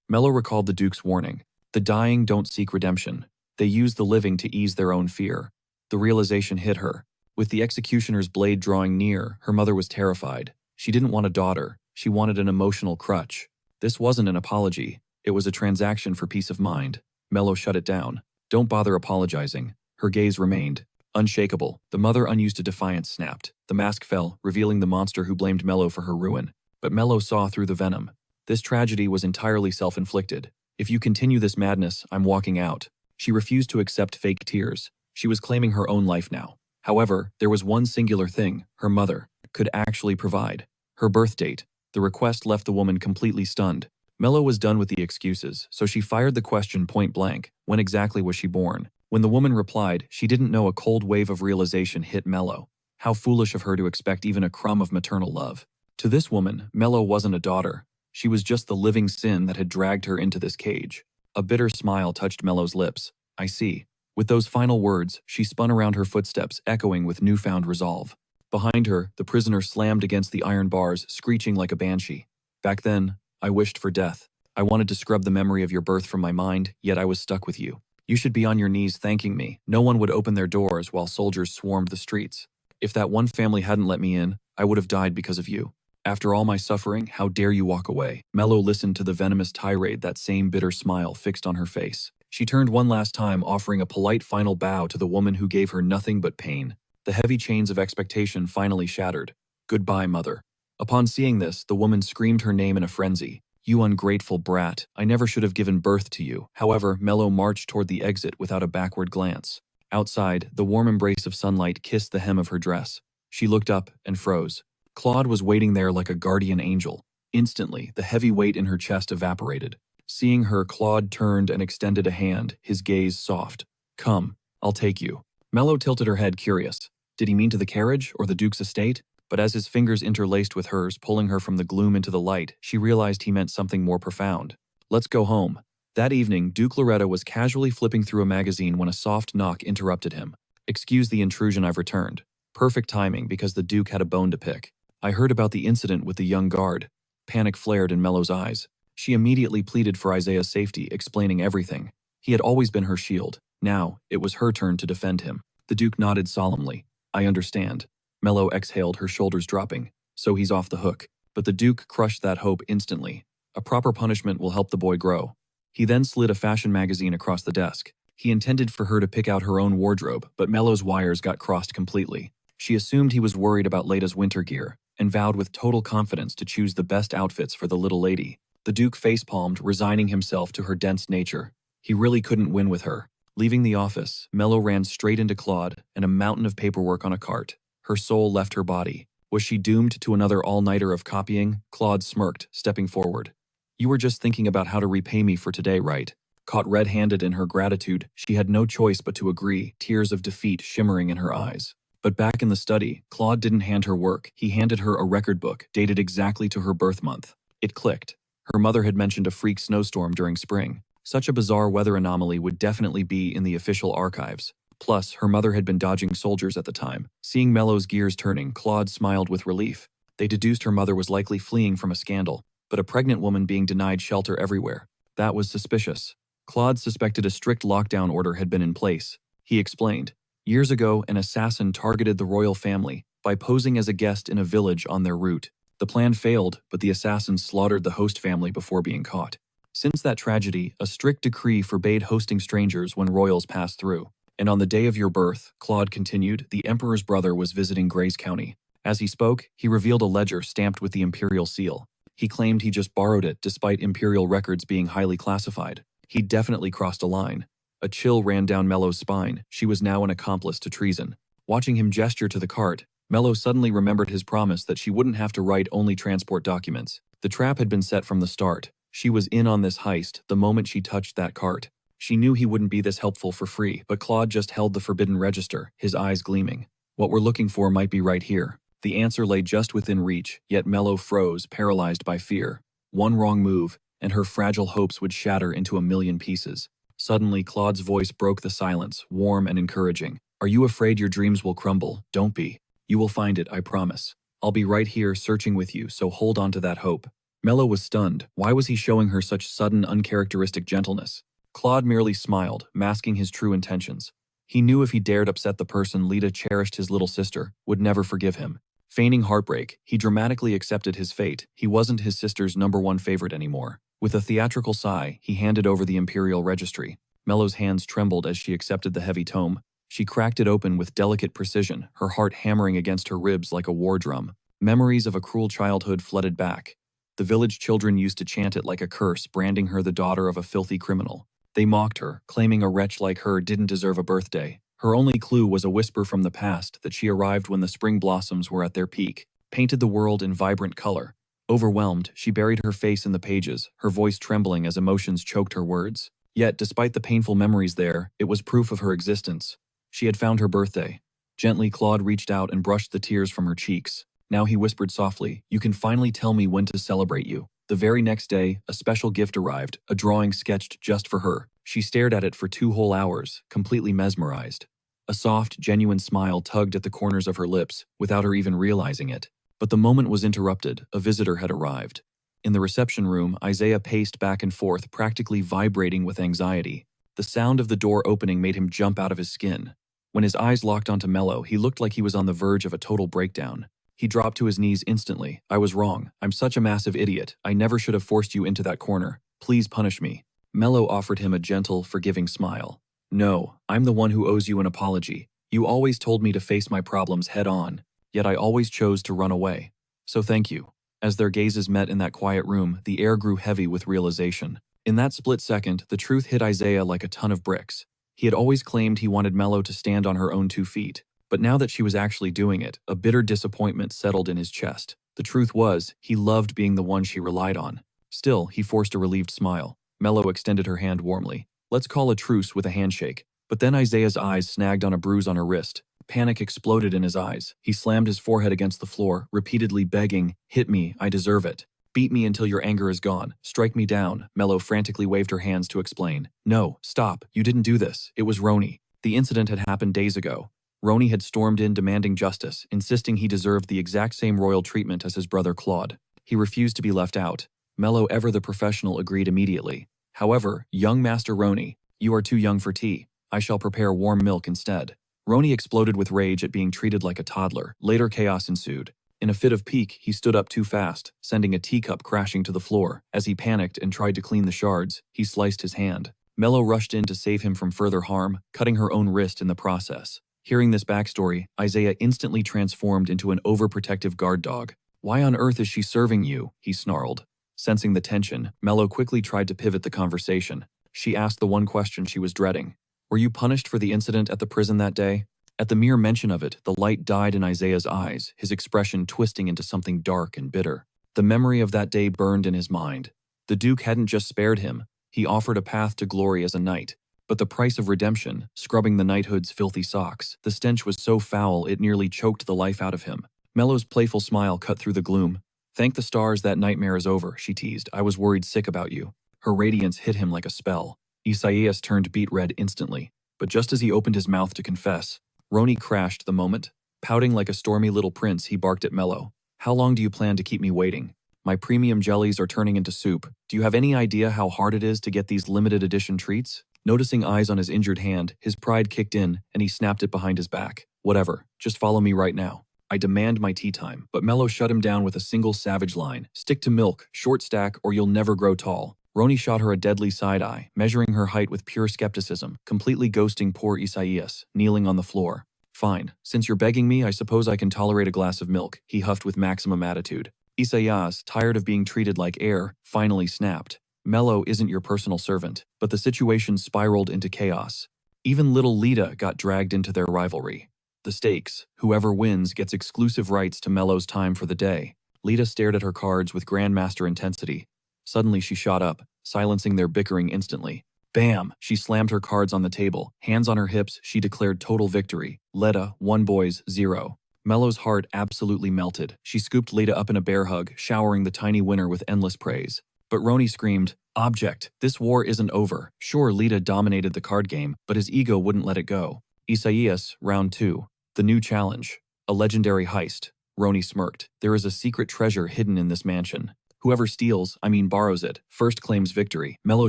S1: Mello recalled the Duke's warning. The dying don't seek redemption. They use the living to ease their own fear. The realization hit her. With the executioner's blade drawing near, her mother was terrified. She didn't want a daughter. She wanted an emotional crutch. This wasn't an apology. It was a transaction for peace of mind. Mello shut it down. Don't bother apologizing. Her gaze remained unshakable. The mother, unused to defiance, snapped. The mask fell, revealing the monster who blamed Mello for her ruin. But Mello saw through the venom. This tragedy was entirely self-inflicted. If you continue this madness, I'm walking out. She refused to accept fake tears. She was claiming her own life now. However, there was one singular thing her mother could actually provide. Her birth date. The request left the woman completely stunned. Mello was done with the excuses, so she fired the question point blank. When exactly was she born? When the woman replied, she didn't know, a cold wave of realization hit Mello. How foolish of her to expect even a crumb of maternal love. To this woman, Mello wasn't a daughter. She was just the living sin that had dragged her into this cage. A bitter smile touched Mello's lips. I see. With those final words, she spun around, her footsteps echoing with newfound resolve. Behind her, the prisoner slammed against the iron bars, screeching like a banshee. Back then, I wished for death. I wanted to scrub the memory of your birth from my mind, yet I was stuck with you. You should be on your knees thanking me. No one would open their doors while soldiers swarmed the streets. If that one family hadn't let me in, I would have died because of you. After all my suffering, how dare you walk away? Mello listened to the venomous tirade, that same bitter smile fixed on her face. She turned one last time, offering a polite final bow to the woman who gave her nothing but pain. The heavy chains of expectation finally shattered. Goodbye, mother. Upon seeing this, the woman screamed her name in a frenzy. You ungrateful brat, I never should have given birth to you. However, Mello marched toward the exit without a backward glance. Outside, the warm embrace of sunlight kissed the hem of her dress. She looked up and froze. Claude was waiting there like a guardian angel. Instantly, the heavy weight in her chest evaporated. Seeing her, Claude turned and extended a hand, his gaze soft. Come, I'll take you. Mello tilted her head, curious. Did he mean to the carriage or the Duke's estate? But as his fingers interlaced with hers, pulling her from the gloom into the light, she realized he meant something more profound. Let's go home. That evening, Duke Loretta was casually flipping through a magazine when a soft knock interrupted him. Excuse the intrusion, I've returned. Perfect timing, because the Duke had a bone to pick. I heard about the incident with the young guard. Panic flared in Mello's eyes. She immediately pleaded for Isaiah's safety, explaining everything. He had always been her shield. Now, it was her turn to defend him. The Duke nodded solemnly. I understand. Mello exhaled, her shoulders dropping. So he's off the hook. But the Duke crushed that hope instantly. A proper punishment will help the boy grow. He then slid a fashion magazine across the desk. He intended for her to pick out her own wardrobe, but Mello's wires got crossed completely. She assumed he was worried about Lada's winter gear, and vowed with total confidence to choose the best outfits for the little lady. The Duke facepalmed, resigning himself to her dense nature. He really couldn't win with her. Leaving the office, Mello ran straight into Claude and a mountain of paperwork on a cart. Her soul left her body. Was she doomed to another all-nighter of copying? Claude smirked, stepping forward. You were just thinking about how to repay me for today, right? Caught red-handed in her gratitude, she had no choice but to agree, tears of defeat shimmering in her eyes. But back in the study, Claude didn't hand her work. He handed her a record book, dated exactly to her birth month. It clicked. Her mother had mentioned a freak snowstorm during spring. Such a bizarre weather anomaly would definitely be in the official archives. Plus, her mother had been dodging soldiers at the time. Seeing Mello's gears turning, Claude smiled with relief. They deduced her mother was likely fleeing from a scandal, but a pregnant woman being denied shelter everywhere. That was suspicious. Claude suspected a strict lockdown order had been in place. He explained. Years ago, an assassin targeted the royal family by posing as a guest in a village on their route. The plan failed, but the assassin slaughtered the host family before being caught. Since that tragedy, a strict decree forbade hosting strangers when royals passed through. And on the day of your birth, Claude continued, the emperor's brother was visiting Grays County. As he spoke, he revealed a ledger stamped with the imperial seal. He claimed he just borrowed it despite imperial records being highly classified. He'd definitely crossed a line. A chill ran down Mello's spine. She was now an accomplice to treason. Watching him gesture to the cart, Mello suddenly remembered his promise that she wouldn't have to write only transport documents. The trap had been set from the start. She was in on this heist the moment she touched that cart. She knew he wouldn't be this helpful for free, but Claude just held the forbidden register, his eyes gleaming. What we're looking for might be right here. The answer lay just within reach, yet Mello froze, paralyzed by fear. One wrong move, and her fragile hopes would shatter into a million pieces. Suddenly, Claude's voice broke the silence, warm and encouraging. Are you afraid your dreams will crumble? Don't be. You will find it, I promise. I'll be right here searching with you, so hold on to that hope. Mello was stunned. Why was he showing her such sudden, uncharacteristic gentleness? Claude merely smiled, masking his true intentions. He knew if he dared upset the person Lita cherished, his little sister, would never forgive him. Feigning heartbreak, he dramatically accepted his fate. He wasn't his sister's #1 favorite anymore. With a theatrical sigh, he handed over the imperial registry. Mello's hands trembled as she accepted the heavy tome. She cracked it open with delicate precision, her heart hammering against her ribs like a war drum. Memories of a cruel childhood flooded back. The village children used to chant it like a curse, branding her the daughter of a filthy criminal. They mocked her, claiming a wretch like her didn't deserve a birthday. Her only clue was a whisper from the past that she arrived when the spring blossoms were at their peak, painted the world in vibrant color. Overwhelmed, she buried her face in the pages, her voice trembling as emotions choked her words. Yet, despite the painful memories there, it was proof of her existence. She had found her birthday. Gently, Claude reached out and brushed the tears from her cheeks. Now he whispered softly, you can finally tell me when to celebrate you. The very next day, a special gift arrived, a drawing sketched just for her. She stared at it for 2 whole hours, completely mesmerized. A soft, genuine smile tugged at the corners of her lips, without her even realizing it. But the moment was interrupted. A visitor had arrived. In the reception room, Isaiah paced back and forth, practically vibrating with anxiety. The sound of the door opening made him jump out of his skin. When his eyes locked onto Mello, he looked like he was on the verge of a total breakdown. He dropped to his knees instantly. I was wrong. I'm such a massive idiot. I never should have forced you into that corner. Please punish me. Mello offered him a gentle, forgiving smile. No, I'm the one who owes you an apology. You always told me to face my problems head on, yet I always chose to run away. So thank you. As their gazes met in that quiet room, the air grew heavy with realization. In that split second, the truth hit Isaiah like a ton of bricks. He had always claimed he wanted Mello to stand on her own 2 feet. But now that she was actually doing it, a bitter disappointment settled in his chest. The truth was, he loved being the one she relied on. Still, he forced a relieved smile. Mello extended her hand warmly. Let's call a truce with a handshake. But then Isaiah's eyes snagged on a bruise on her wrist. Panic exploded in his eyes. He slammed his forehead against the floor, repeatedly begging, hit me, I deserve it. Beat me until your anger is gone. Strike me down. Mello frantically waved her hands to explain. No, stop. You didn't do this. It was Roni. The incident had happened days ago. Roni had stormed in demanding justice, insisting he deserved the exact same royal treatment as his brother Claude. He refused to be left out. Mello, ever the professional, agreed immediately. However, young Master Roni, you are too young for tea. I shall prepare warm milk instead. Roni exploded with rage at being treated like a toddler. Later, chaos ensued. In a fit of pique, he stood up too fast, sending a teacup crashing to the floor. As he panicked and tried to clean the shards, he sliced his hand. Mello rushed in to save him from further harm, cutting her own wrist in the process. Hearing this backstory, Isaiah instantly transformed into an overprotective guard dog. Why on earth is she serving you? He snarled. Sensing the tension, Mello quickly tried to pivot the conversation. She asked the one question she was dreading. Were you punished for the incident at the prison that day? At the mere mention of it, the light died in Isaiah's eyes, his expression twisting into something dark and bitter. The memory of that day burned in his mind. The Duke hadn't just spared him, he offered a path to glory as a knight. But the price of redemption, scrubbing the knighthood's filthy socks, the stench was so foul it nearly choked the life out of him. Mello's playful smile cut through the gloom. Thank the stars that nightmare is over, she teased. I was worried sick about you. Her radiance hit him like a spell. Isaias turned beet red instantly. But just as he opened his mouth to confess, Roni crashed the moment. Pouting like a stormy little prince, he barked at Mello. How long do you plan to keep me waiting? My premium jellies are turning into soup. Do you have any idea how hard it is to get these limited edition treats? Noticing eyes on his injured hand, his pride kicked in and he snapped it behind his back. Whatever, just follow me right now. I demand my tea time. But Mello shut him down with a single savage line. Stick to milk, short stack, or you'll never grow tall. Roni shot her a deadly side eye, measuring her height with pure skepticism, completely ghosting poor Isaias, kneeling on the floor. Fine, since you're begging me, I suppose I can tolerate a glass of milk, he huffed with maximum attitude. Isaias, tired of being treated like air, finally snapped. Mello isn't your personal servant, but the situation spiraled into chaos. Even little Lita got dragged into their rivalry. The stakes, whoever wins gets exclusive rights to Mello's time for the day. Lita stared at her cards with grandmaster intensity. Suddenly she shot up, silencing their bickering instantly. Bam! She slammed her cards on the table. Hands on her hips, she declared total victory. Leta, 1 boys, 0. Mello's heart absolutely melted. She scooped Lita up in a bear hug, showering the tiny winner with endless praise. But Roni screamed, Object, this war isn't over. Sure, Lita dominated the card game, but his ego wouldn't let it go. Isaias, round 2. The new challenge. A legendary heist. Roni smirked. There is a secret treasure hidden in this mansion. Whoever steals, borrows it, first claims victory. Mello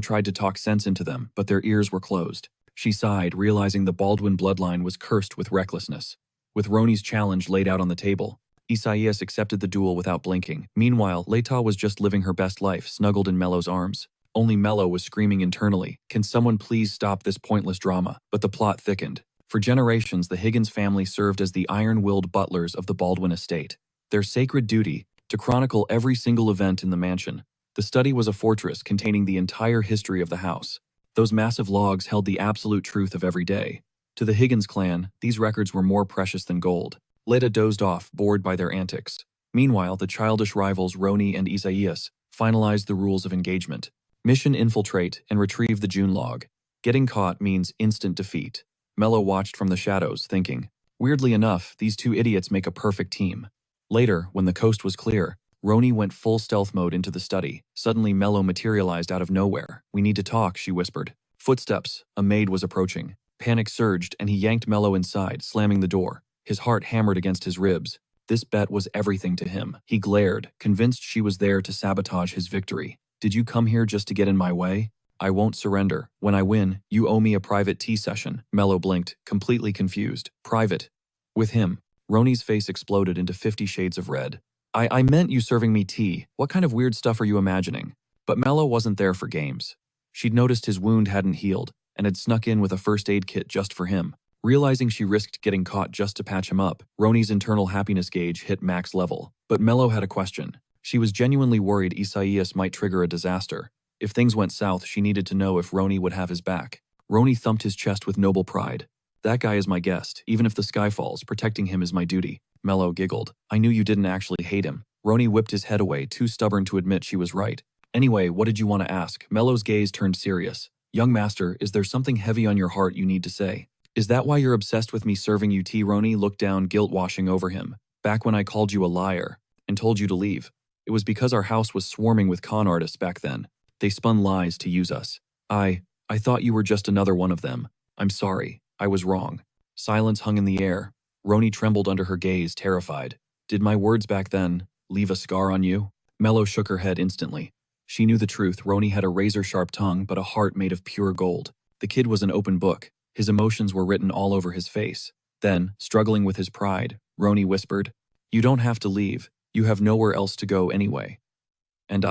S1: tried to talk sense into them, but their ears were closed. She sighed, realizing the Baldwin bloodline was cursed with recklessness. With Roni's challenge laid out on the table, Isaias accepted the duel without blinking. Meanwhile, Leta was just living her best life, snuggled in Mello's arms. Only Mello was screaming internally, can someone please stop this pointless drama? But the plot thickened. For generations, the Higgins family served as the iron-willed butlers of the Baldwin estate. Their sacred duty, to chronicle every single event in the mansion. The study was a fortress containing the entire history of the house. Those massive logs held the absolute truth of every day. To the Higgins clan, these records were more precious than gold. Leta dozed off, bored by their antics. Meanwhile, the childish rivals Roni and Isaias finalized the rules of engagement. Mission: infiltrate and retrieve the June log. Getting caught means instant defeat. Mello watched from the shadows, thinking, weirdly enough, these two idiots make a perfect team. Later, when the coast was clear, Roni went full stealth mode into the study. Suddenly, Mello materialized out of nowhere. We need to talk, she whispered. Footsteps. A maid was approaching. Panic surged, and he yanked Mello inside, slamming the door. His heart hammered against his ribs. This bet was everything to him. He glared, convinced she was there to sabotage his victory. Did you come here just to get in my way? I won't surrender. When I win, you owe me a private tea session. Mello blinked, completely confused. Private. With him. Roni's face exploded into 50 shades of red. I meant you serving me tea. What kind of weird stuff are you imagining? But Mello wasn't there for games. She'd noticed his wound hadn't healed, and had snuck in with a first aid kit just for him. Realizing she risked getting caught just to patch him up, Roni's internal happiness gauge hit max level. But Mello had a question. She was genuinely worried Isaias might trigger a disaster. If things went south, she needed to know if Roni would have his back. Roni thumped his chest with noble pride. That guy is my guest. Even if the sky falls, protecting him is my duty. Mello giggled. I knew you didn't actually hate him. Roni whipped his head away, too stubborn to admit she was right. Anyway, what did you want to ask? Mello's gaze turned serious. Young master, is there something heavy on your heart you need to say? Is that why you're obsessed with me serving you tea? Roni looked down, guilt washing over him. Back when I called you a liar and told you to leave. It was because our house was swarming with con artists back then. They spun lies to use us. I thought you were just another one of them. I'm sorry. I was wrong. Silence hung in the air. Roni trembled under her gaze, terrified. Did my words back then leave a scar on you? Mello shook her head instantly. She knew the truth. Roni had a razor-sharp tongue, but a heart made of pure gold. The kid was an open book. His emotions were written all over his face. Then, struggling with his pride, Roni whispered, You don't have to leave. You have nowhere else to go anyway. And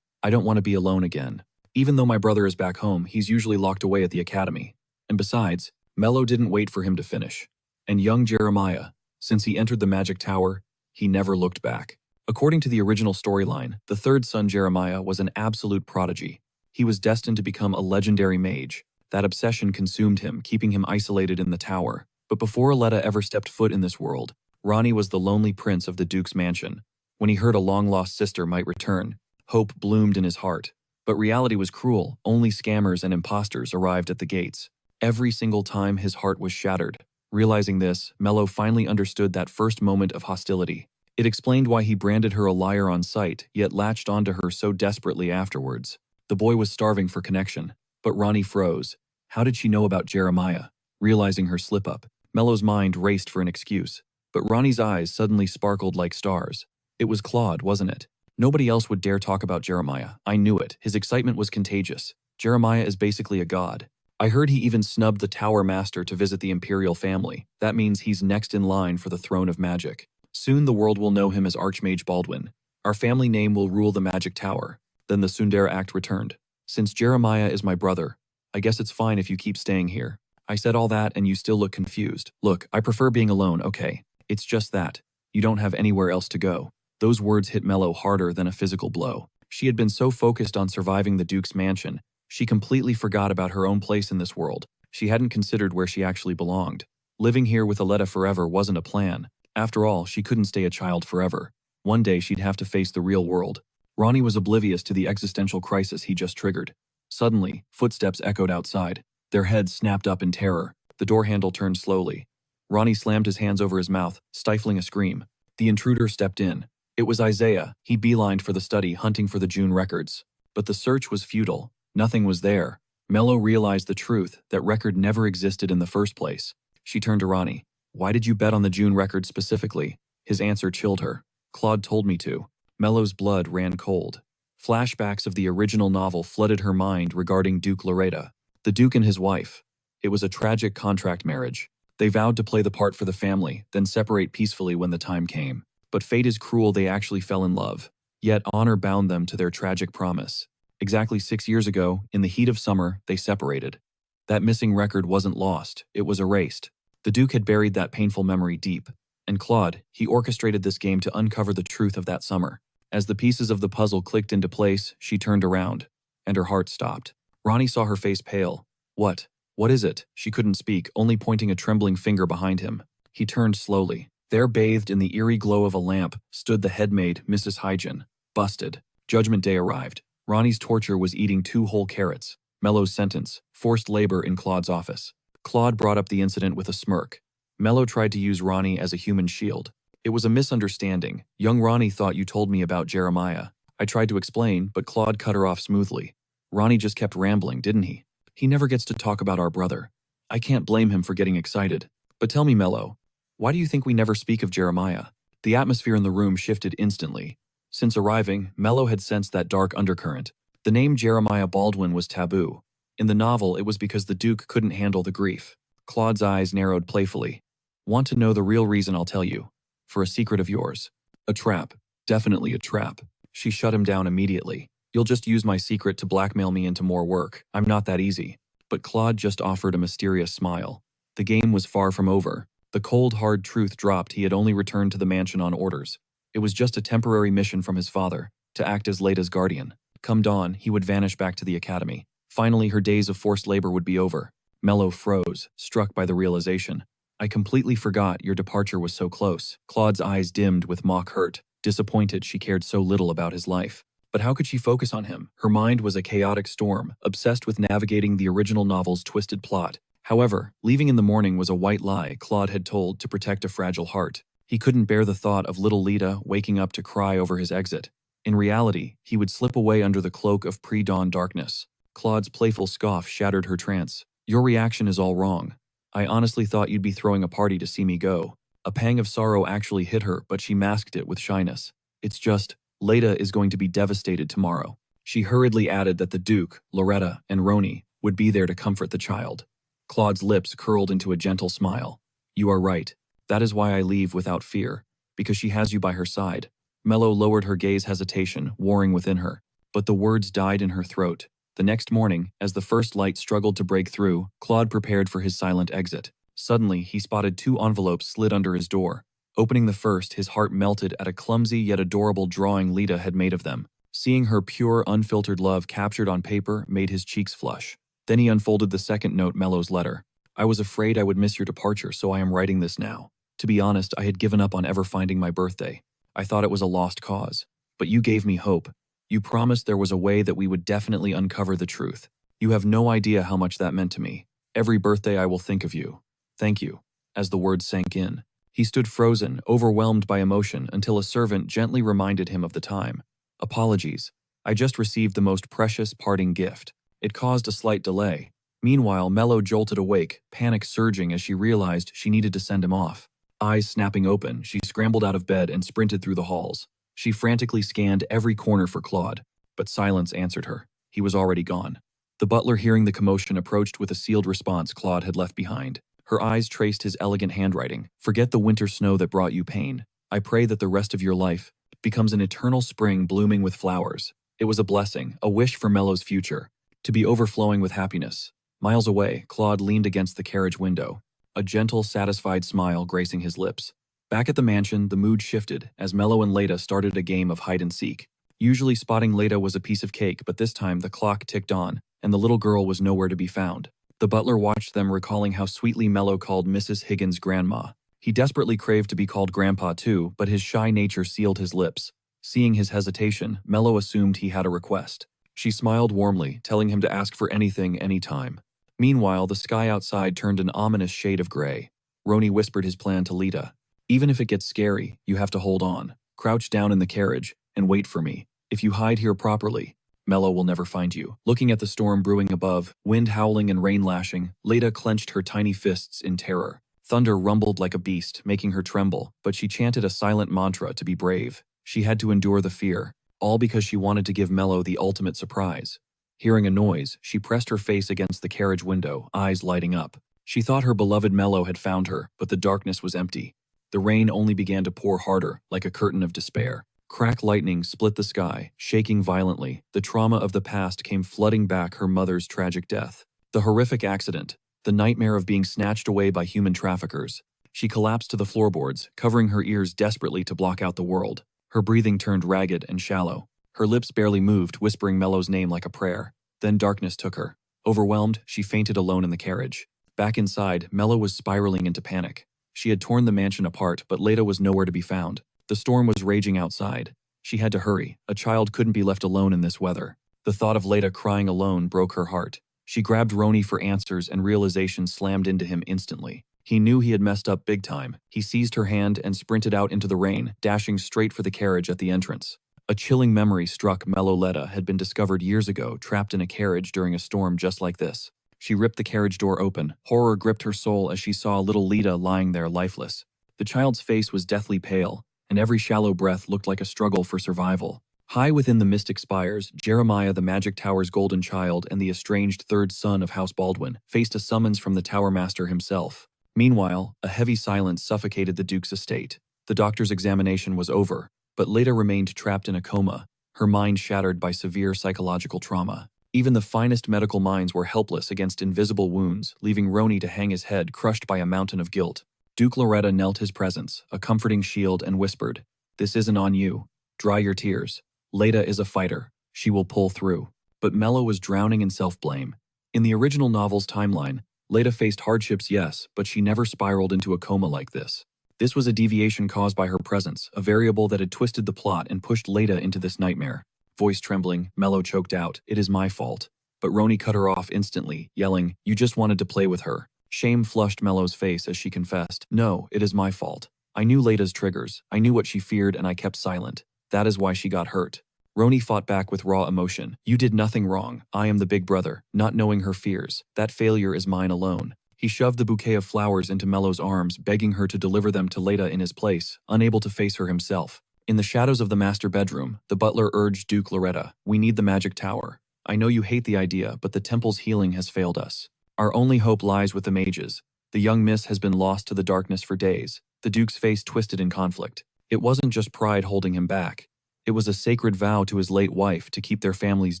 S1: I don't want to be alone again. Even though my brother is back home, he's usually locked away at the academy. And besides, Mello didn't wait for him to finish. And young Jeremiah, since he entered the magic tower, he never looked back. According to the original storyline, the third son Jeremiah was an absolute prodigy. He was destined to become a legendary mage. That obsession consumed him, keeping him isolated in the tower. But before Aletta ever stepped foot in this world, Ronnie was the lonely prince of the Duke's mansion. When he heard a long-lost sister might return, hope bloomed in his heart. But reality was cruel. Only scammers and imposters arrived at the gates. Every single time his heart was shattered. Realizing this, Mello finally understood that first moment of hostility. It explained why he branded her a liar on sight, yet latched onto her so desperately afterwards. The boy was starving for connection. But Ronnie froze. How did she know about Jeremiah? Realizing her slip-up, Mello's mind raced for an excuse. But Ronnie's eyes suddenly sparkled like stars. It was Claude, wasn't it? Nobody else would dare talk about Jeremiah. I knew it. His excitement was contagious. Jeremiah is basically a god. I heard he even snubbed the Tower Master to visit the Imperial family. That means he's next in line for the throne of magic. Soon the world will know him as Archmage Baldwin. Our family name will rule the Magic Tower. Then the Tsundere act returned. Since Jeremiah is my brother, I guess it's fine if you keep staying here. I said all that and you still look confused. Look, I prefer being alone, okay? It's just that. You don't have anywhere else to go. Those words hit Mello harder than a physical blow. She had been so focused on surviving the Duke's mansion, she completely forgot about her own place in this world. She hadn't considered where she actually belonged. Living here with Aletta forever wasn't a plan. After all, she couldn't stay a child forever. One day she'd have to face the real world. Ronnie was oblivious to the existential crisis he just triggered. Suddenly, footsteps echoed outside. Their heads snapped up in terror. The door handle turned slowly. Ronnie slammed his hands over his mouth, stifling a scream. The intruder stepped in. It was Isaiah. He beelined for the study, hunting for the June records. But the search was futile. Nothing was there. Mello realized the truth, that record never existed in the first place. She turned to Ronnie. Why did you bet on the June record specifically? His answer chilled her. Claude told me to. Mello's blood ran cold. Flashbacks of the original novel flooded her mind regarding Duke Loretta. The Duke and his wife. It was a tragic contract marriage. They vowed to play the part for the family, then separate peacefully when the time came. But fate is cruel, they actually fell in love. Yet honor bound them to their tragic promise. Exactly 6 years ago, in the heat of summer, they separated. That missing record wasn't lost, it was erased. The Duke had buried that painful memory deep. And Claude, he orchestrated this game to uncover the truth of that summer. As the pieces of the puzzle clicked into place, she turned around. And her heart stopped. Ronnie saw her face pale. What? What is it? She couldn't speak, only pointing a trembling finger behind him. He turned slowly. There, bathed in the eerie glow of a lamp, stood the headmaid, Mrs. Hygen. Busted. Judgment Day arrived. Ronnie's torture was eating 2 whole carrots. Mello's sentence, forced labor in Claude's office. Claude brought up the incident with a smirk. Mello tried to use Ronnie as a human shield. It was a misunderstanding. Young Ronnie thought you told me about Jeremiah. I tried to explain, but Claude cut her off smoothly. Ronnie just kept rambling, didn't he? He never gets to talk about our brother. I can't blame him for getting excited. But tell me, Mello, why do you think we never speak of Jeremiah? The atmosphere in the room shifted instantly. Since arriving, Mello had sensed that dark undercurrent. The name Jeremiah Baldwin was taboo. In the novel, it was because the Duke couldn't handle the grief. Claude's eyes narrowed playfully. Want to know the real reason? I'll tell you. For a secret of yours. A trap. Definitely a trap. She shut him down immediately. You'll just use my secret to blackmail me into more work. I'm not that easy. But Claude just offered a mysterious smile. The game was far from over. The cold, hard truth dropped. He had only returned to the mansion on orders. It was just a temporary mission from his father, to act as Leda's guardian. Come dawn, he would vanish back to the academy. Finally, her days of forced labor would be over. Mello froze, struck by the realization. I completely forgot your departure was so close. Claude's eyes dimmed with mock hurt. Disappointed she cared so little about his life. But how could she focus on him? Her mind was a chaotic storm, obsessed with navigating the original novel's twisted plot. However, leaving in the morning was a white lie Claude had told to protect a fragile heart. He couldn't bear the thought of little Leda waking up to cry over his exit. In reality, he would slip away under the cloak of pre-dawn darkness. Claude's playful scoff shattered her trance. Your reaction is all wrong. I honestly thought you'd be throwing a party to see me go. A pang of sorrow actually hit her, but she masked it with shyness. It's just, Leda is going to be devastated tomorrow. She hurriedly added that the Duke, Loretta, and Roni would be there to comfort the child. Claude's lips curled into a gentle smile. You are right. That is why I leave without fear, because she has you by her side. Mello lowered her gaze, hesitation warring within her, but the words died in her throat. The next morning, as the first light struggled to break through, Claude prepared for his silent exit. Suddenly, he spotted 2 envelopes slid under his door. Opening the first, his heart melted at a clumsy yet adorable drawing Leda had made of them. Seeing her pure, unfiltered love captured on paper made his cheeks flush. Then he unfolded the second note, Mello's letter. I was afraid I would miss your departure, so I am writing this now. To be honest, I had given up on ever finding my birthday. I thought it was a lost cause. But you gave me hope. You promised there was a way that we would definitely uncover the truth. You have no idea how much that meant to me. Every birthday I will think of you. Thank you. As the words sank in, he stood frozen, overwhelmed by emotion, until a servant gently reminded him of the time. Apologies. I just received the most precious parting gift. It caused a slight delay. Meanwhile, Mello jolted awake, panic surging as she realized she needed to send him off. Eyes snapping open, she scrambled out of bed and sprinted through the halls. She frantically scanned every corner for Claude, but silence answered her. He was already gone. The butler, hearing the commotion, approached with a sealed response Claude had left behind. Her eyes traced his elegant handwriting. Forget the winter snow that brought you pain. I pray that the rest of your life becomes an eternal spring blooming with flowers. It was a blessing, a wish for Mello's future, to be overflowing with happiness. Miles away, Claude leaned against the carriage window, a gentle, satisfied smile gracing his lips. Back at the mansion, the mood shifted as Mello and Leda started a game of hide-and-seek. Usually spotting Leda was a piece of cake, but this time the clock ticked on, and the little girl was nowhere to be found. The butler watched them, recalling how sweetly Mello called Mrs. Higgins grandma. He desperately craved to be called grandpa too, but his shy nature sealed his lips. Seeing his hesitation, Mello assumed he had a request. She smiled warmly, telling him to ask for anything, anytime. Meanwhile, the sky outside turned an ominous shade of gray. Roni whispered his plan to Leda. Even if it gets scary, you have to hold on. Crouch down in the carriage and wait for me. If you hide here properly, Mello will never find you. Looking at the storm brewing above, wind howling and rain lashing, Leda clenched her tiny fists in terror. Thunder rumbled like a beast, making her tremble, but she chanted a silent mantra to be brave. She had to endure the fear, all because she wanted to give Mello the ultimate surprise. Hearing a noise, she pressed her face against the carriage window, eyes lighting up. She thought her beloved Mello had found her, but the darkness was empty. The rain only began to pour harder, like a curtain of despair. Crack lightning split the sky, shaking violently. The trauma of the past came flooding back, her mother's tragic death, the horrific accident, the nightmare of being snatched away by human traffickers. She collapsed to the floorboards, covering her ears desperately to block out the world. Her breathing turned ragged and shallow. Her lips barely moved, whispering Mello's name like a prayer. Then darkness took her. Overwhelmed, she fainted alone in the carriage. Back inside, Mello was spiraling into panic. She had torn the mansion apart, but Leda was nowhere to be found. The storm was raging outside. She had to hurry. A child couldn't be left alone in this weather. The thought of Leda crying alone broke her heart. She grabbed Roni for answers, and realization slammed into him instantly. He knew he had messed up big time. He seized her hand and sprinted out into the rain, dashing straight for the carriage at the entrance. A chilling memory struck Mello. Leda had been discovered years ago, trapped in a carriage during a storm just like this. She ripped the carriage door open. Horror gripped her soul as she saw little Leda lying there lifeless. The child's face was deathly pale, and every shallow breath looked like a struggle for survival. High within the mystic spires, Jeremiah, the Magic Tower's golden child and the estranged third son of House Baldwin, faced a summons from the Tower Master himself. Meanwhile, a heavy silence suffocated the Duke's estate. The doctor's examination was over, but Leda remained trapped in a coma, her mind shattered by severe psychological trauma. Even the finest medical minds were helpless against invisible wounds, leaving Roni to hang his head crushed by a mountain of guilt. Duke Loretta knelt his presence, a comforting shield, and whispered, "This isn't on you. Dry your tears. Leda is a fighter. She will pull through." But Mello was drowning in self-blame. In the original novel's timeline, Leda faced hardships, yes, but she never spiraled into a coma like this. This was a deviation caused by her presence, a variable that had twisted the plot and pushed Leda into this nightmare. Voice trembling, Mello choked out, "It is my fault." But Roni cut her off instantly, yelling, "You just wanted to play with her." Shame flushed Mello's face as she confessed, "No, it is my fault. I knew Leda's triggers. I knew what she feared, and I kept silent. That is why she got hurt." Roni fought back with raw emotion. "You did nothing wrong. I am the big brother, not knowing her fears. That failure is mine alone." He shoved the bouquet of flowers into Mello's arms, begging her to deliver them to Leda in his place, unable to face her himself. In the shadows of the master bedroom, the butler urged Duke Loretta, "We need the magic tower. I know you hate the idea, but the temple's healing has failed us. Our only hope lies with the mages. The young miss has been lost to the darkness for days." The Duke's face twisted in conflict. It wasn't just pride holding him back. It was a sacred vow to his late wife to keep their family's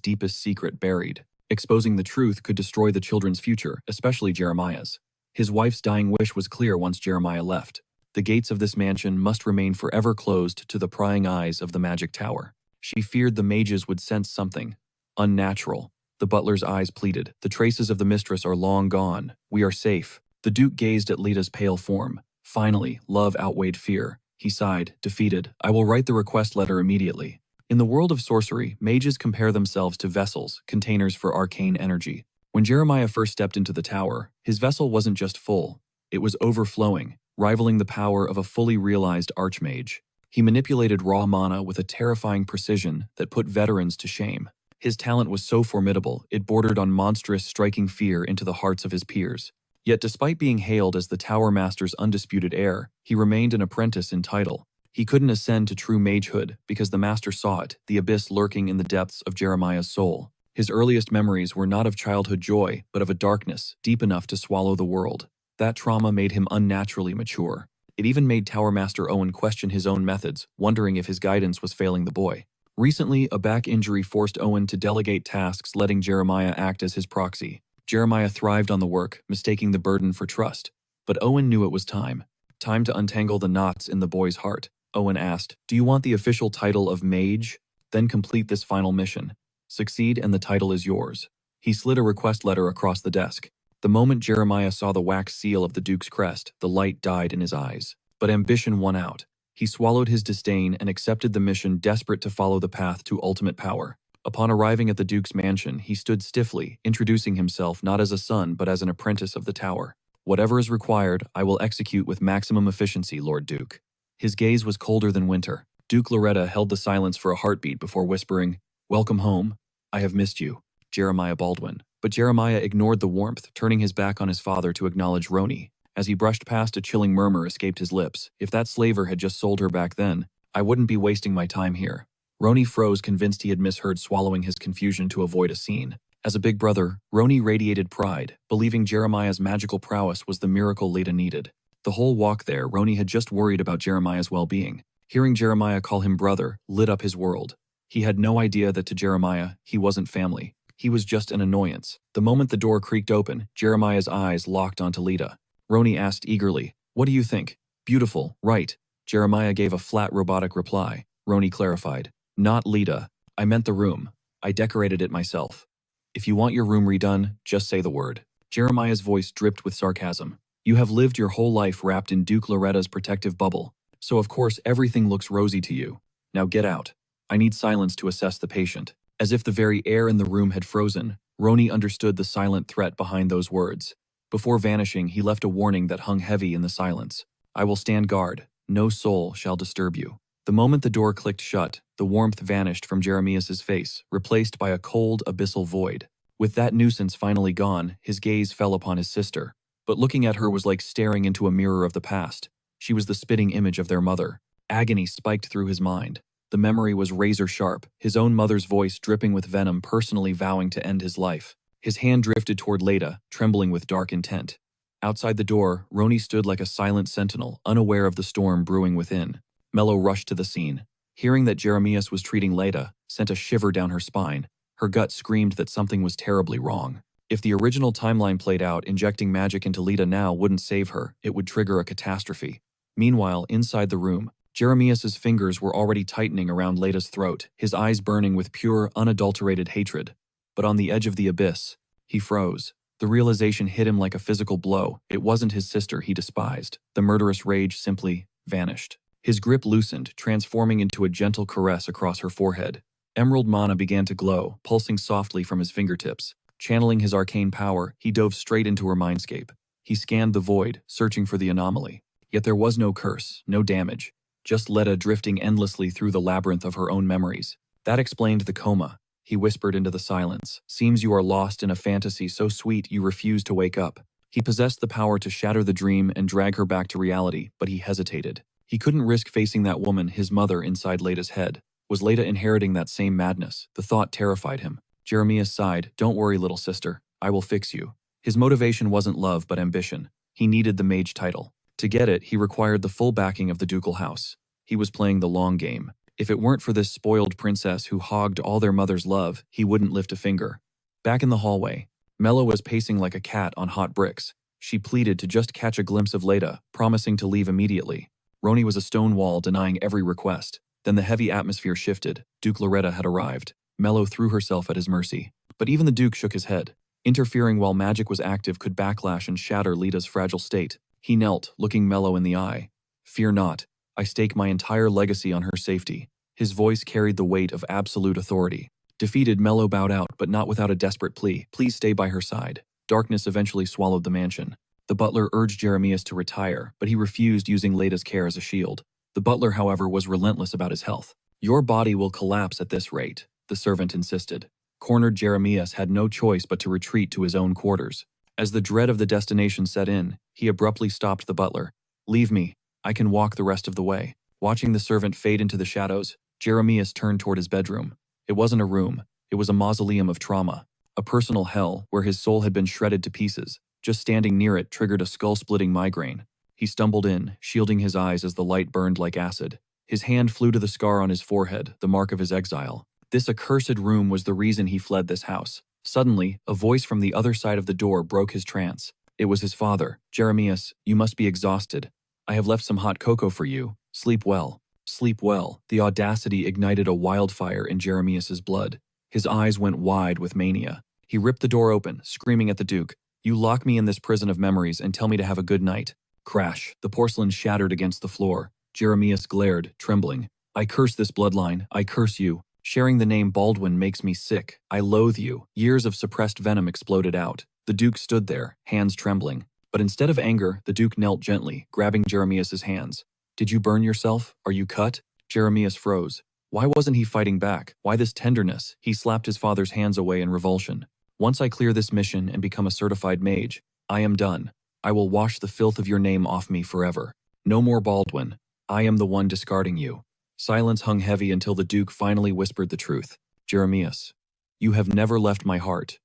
S1: deepest secret buried. Exposing the truth could destroy the children's future, especially Jeremiah's. His wife's dying wish was clear once Jeremiah left. The gates of this mansion must remain forever closed to the prying eyes of the magic tower. She feared the mages would sense something unnatural. The butler's eyes pleaded. The traces of the mistress are long gone. We are safe. The Duke gazed at Lita's pale form. Finally, love outweighed fear. He sighed, defeated. I will write the request letter immediately. In the world of sorcery, mages compare themselves to vessels, containers for arcane energy. When Jeremiah first stepped into the tower, his vessel wasn't just full. It was overflowing, rivaling the power of a fully realized archmage. He manipulated raw mana with a terrifying precision that put veterans to shame. His talent was so formidable, it bordered on monstrous, striking fear into the hearts of his peers. Yet despite being hailed as the Tower Master's undisputed heir, he remained an apprentice in title. He couldn't ascend to true magehood because the Master saw it, the abyss lurking in the depths of Jeremiah's soul. His earliest memories were not of childhood joy, but of a darkness deep enough to swallow the world. That trauma made him unnaturally mature. It even made Tower Master Owen question his own methods, wondering if his guidance was failing the boy. Recently, a back injury forced Owen to delegate tasks, letting Jeremiah act as his proxy. Jeremiah thrived on the work, mistaking the burden for trust. But Owen knew it was time. Time to untangle the knots in the boy's heart. Owen asked, "Do you want the official title of mage? Then complete this final mission. Succeed and the title is yours." He slid a request letter across the desk. The moment Jeremiah saw the wax seal of the Duke's crest, the light died in his eyes. But ambition won out. He swallowed his disdain and accepted the mission, desperate to follow the path to ultimate power. Upon arriving at the Duke's mansion, he stood stiffly, introducing himself not as a son but as an apprentice of the tower. "Whatever is required, I will execute with maximum efficiency, Lord Duke." His gaze was colder than winter. Duke Loretta held the silence for a heartbeat before whispering, "Welcome home. I have missed you, Jeremiah Baldwin." But Jeremiah ignored the warmth, turning his back on his father to acknowledge Roni. As he brushed past, a chilling murmur escaped his lips. If that slaver had just sold her back then, I wouldn't be wasting my time here. Roni froze, convinced he had misheard, swallowing his confusion to avoid a scene. As a big brother, Roni radiated pride, believing Jeremiah's magical prowess was the miracle Leda needed. The whole walk there, Roni had just worried about Jeremiah's well-being. Hearing Jeremiah call him brother lit up his world. He had no idea that to Jeremiah, he wasn't family. He was just an annoyance. The moment the door creaked open, Jeremiah's eyes locked onto Leda. Roni asked eagerly, "What do you think? Beautiful, right?" Jeremiah gave a flat, robotic reply. Roni clarified, "Not Leda. I meant the room. I decorated it myself. If you want your room redone, just say the word." Jeremiah's voice dripped with sarcasm. "You have lived your whole life wrapped in Duke Loretta's protective bubble, so of course everything looks rosy to you. Now get out. I need silence to assess the patient." As if the very air in the room had frozen, Roni understood the silent threat behind those words. Before vanishing, he left a warning that hung heavy in the silence. "I will stand guard. No soul shall disturb you." The moment the door clicked shut, the warmth vanished from Jeremiah's face, replaced by a cold, abyssal void. With that nuisance finally gone, his gaze fell upon his sister. But looking at her was like staring into a mirror of the past. She was the spitting image of their mother. Agony spiked through his mind. The memory was razor sharp, his own mother's voice dripping with venom, personally vowing to end his life. His hand drifted toward Leda, trembling with dark intent. Outside the door, Roni stood like a silent sentinel, unaware of the storm brewing within. Mello rushed to the scene. Hearing that Jeremias was treating Leda, sent a shiver down her spine. Her gut screamed that something was terribly wrong. If the original timeline played out, injecting magic into Leda now wouldn't save her, it would trigger a catastrophe. Meanwhile, inside the room, Jeremias's fingers were already tightening around Leda's throat, his eyes burning with pure, unadulterated hatred. But on the edge of the abyss, he froze. The realization hit him like a physical blow. It wasn't his sister he despised. The murderous rage simply vanished. His grip loosened, transforming into a gentle caress across her forehead. Emerald mana began to glow, pulsing softly from his fingertips. Channeling his arcane power, he dove straight into her mindscape. He scanned the void, searching for the anomaly. Yet there was no curse, no damage. Just Leda drifting endlessly through the labyrinth of her own memories. That explained the coma. He whispered into the silence. "Seems you are lost in a fantasy so sweet you refuse to wake up." He possessed the power to shatter the dream and drag her back to reality, but he hesitated. He couldn't risk facing that woman, his mother, inside Leda's head. Was Leda inheriting that same madness? The thought terrified him. Jeremias sighed, "Don't worry, little sister. I will fix you." His motivation wasn't love, but ambition. He needed the mage title. To get it, he required the full backing of the ducal house. He was playing the long game. If it weren't for this spoiled princess who hogged all their mother's love, he wouldn't lift a finger. Back in the hallway, Mello was pacing like a cat on hot bricks. She pleaded to just catch a glimpse of Leda, promising to leave immediately. Roni was a stone wall, denying every request. Then the heavy atmosphere shifted. Duke Loretta had arrived. Mello threw herself at his mercy. But even the Duke shook his head. Interfering while magic was active could backlash and shatter Lita's fragile state. He knelt, looking Mello in the eye. "Fear not. I stake my entire legacy on her safety." His voice carried the weight of absolute authority. Defeated, Mello bowed out, but not without a desperate plea. "Please stay by her side." Darkness eventually swallowed the mansion. The butler urged Jeremias to retire, but he refused, using Leta's care as a shield. The butler, however, was relentless about his health. "Your body will collapse at this rate," the servant insisted. Cornered, Jeremias had no choice but to retreat to his own quarters. As the dread of the destination set in, he abruptly stopped the butler. "Leave me. I can walk the rest of the way." Watching the servant fade into the shadows, Jeremias turned toward his bedroom. It wasn't a room. It was a mausoleum of trauma. A personal hell where his soul had been shredded to pieces. Just standing near it triggered a skull-splitting migraine. He stumbled in, shielding his eyes as the light burned like acid. His hand flew to the scar on his forehead, the mark of his exile. This accursed room was the reason he fled this house. Suddenly, a voice from the other side of the door broke his trance. It was his father. "Jeremias, you must be exhausted. I have left some hot cocoa for you. Sleep well." Sleep well. The audacity ignited a wildfire in Jeremias's blood. His eyes went wide with mania. He ripped the door open, screaming at the Duke. "You lock me in this prison of memories and tell me to have a good night." Crash. The porcelain shattered against the floor. Jeremias glared, trembling. "I curse this bloodline. I curse you. Sharing the name Baldwin makes me sick. I loathe you." Years of suppressed venom exploded out. The Duke stood there, hands trembling. But instead of anger, the Duke knelt gently, grabbing Jeremias's hands. "Did you burn yourself? Are you cut?" Jeremias froze. Why wasn't he fighting back? Why this tenderness? He slapped his father's hands away in revulsion. "Once I clear this mission and become a certified mage, I am done. I will wash the filth of your name off me forever. No more Baldwin. I am the one discarding you." Silence hung heavy until the Duke finally whispered the truth. "Jeremias, you have never left my heart.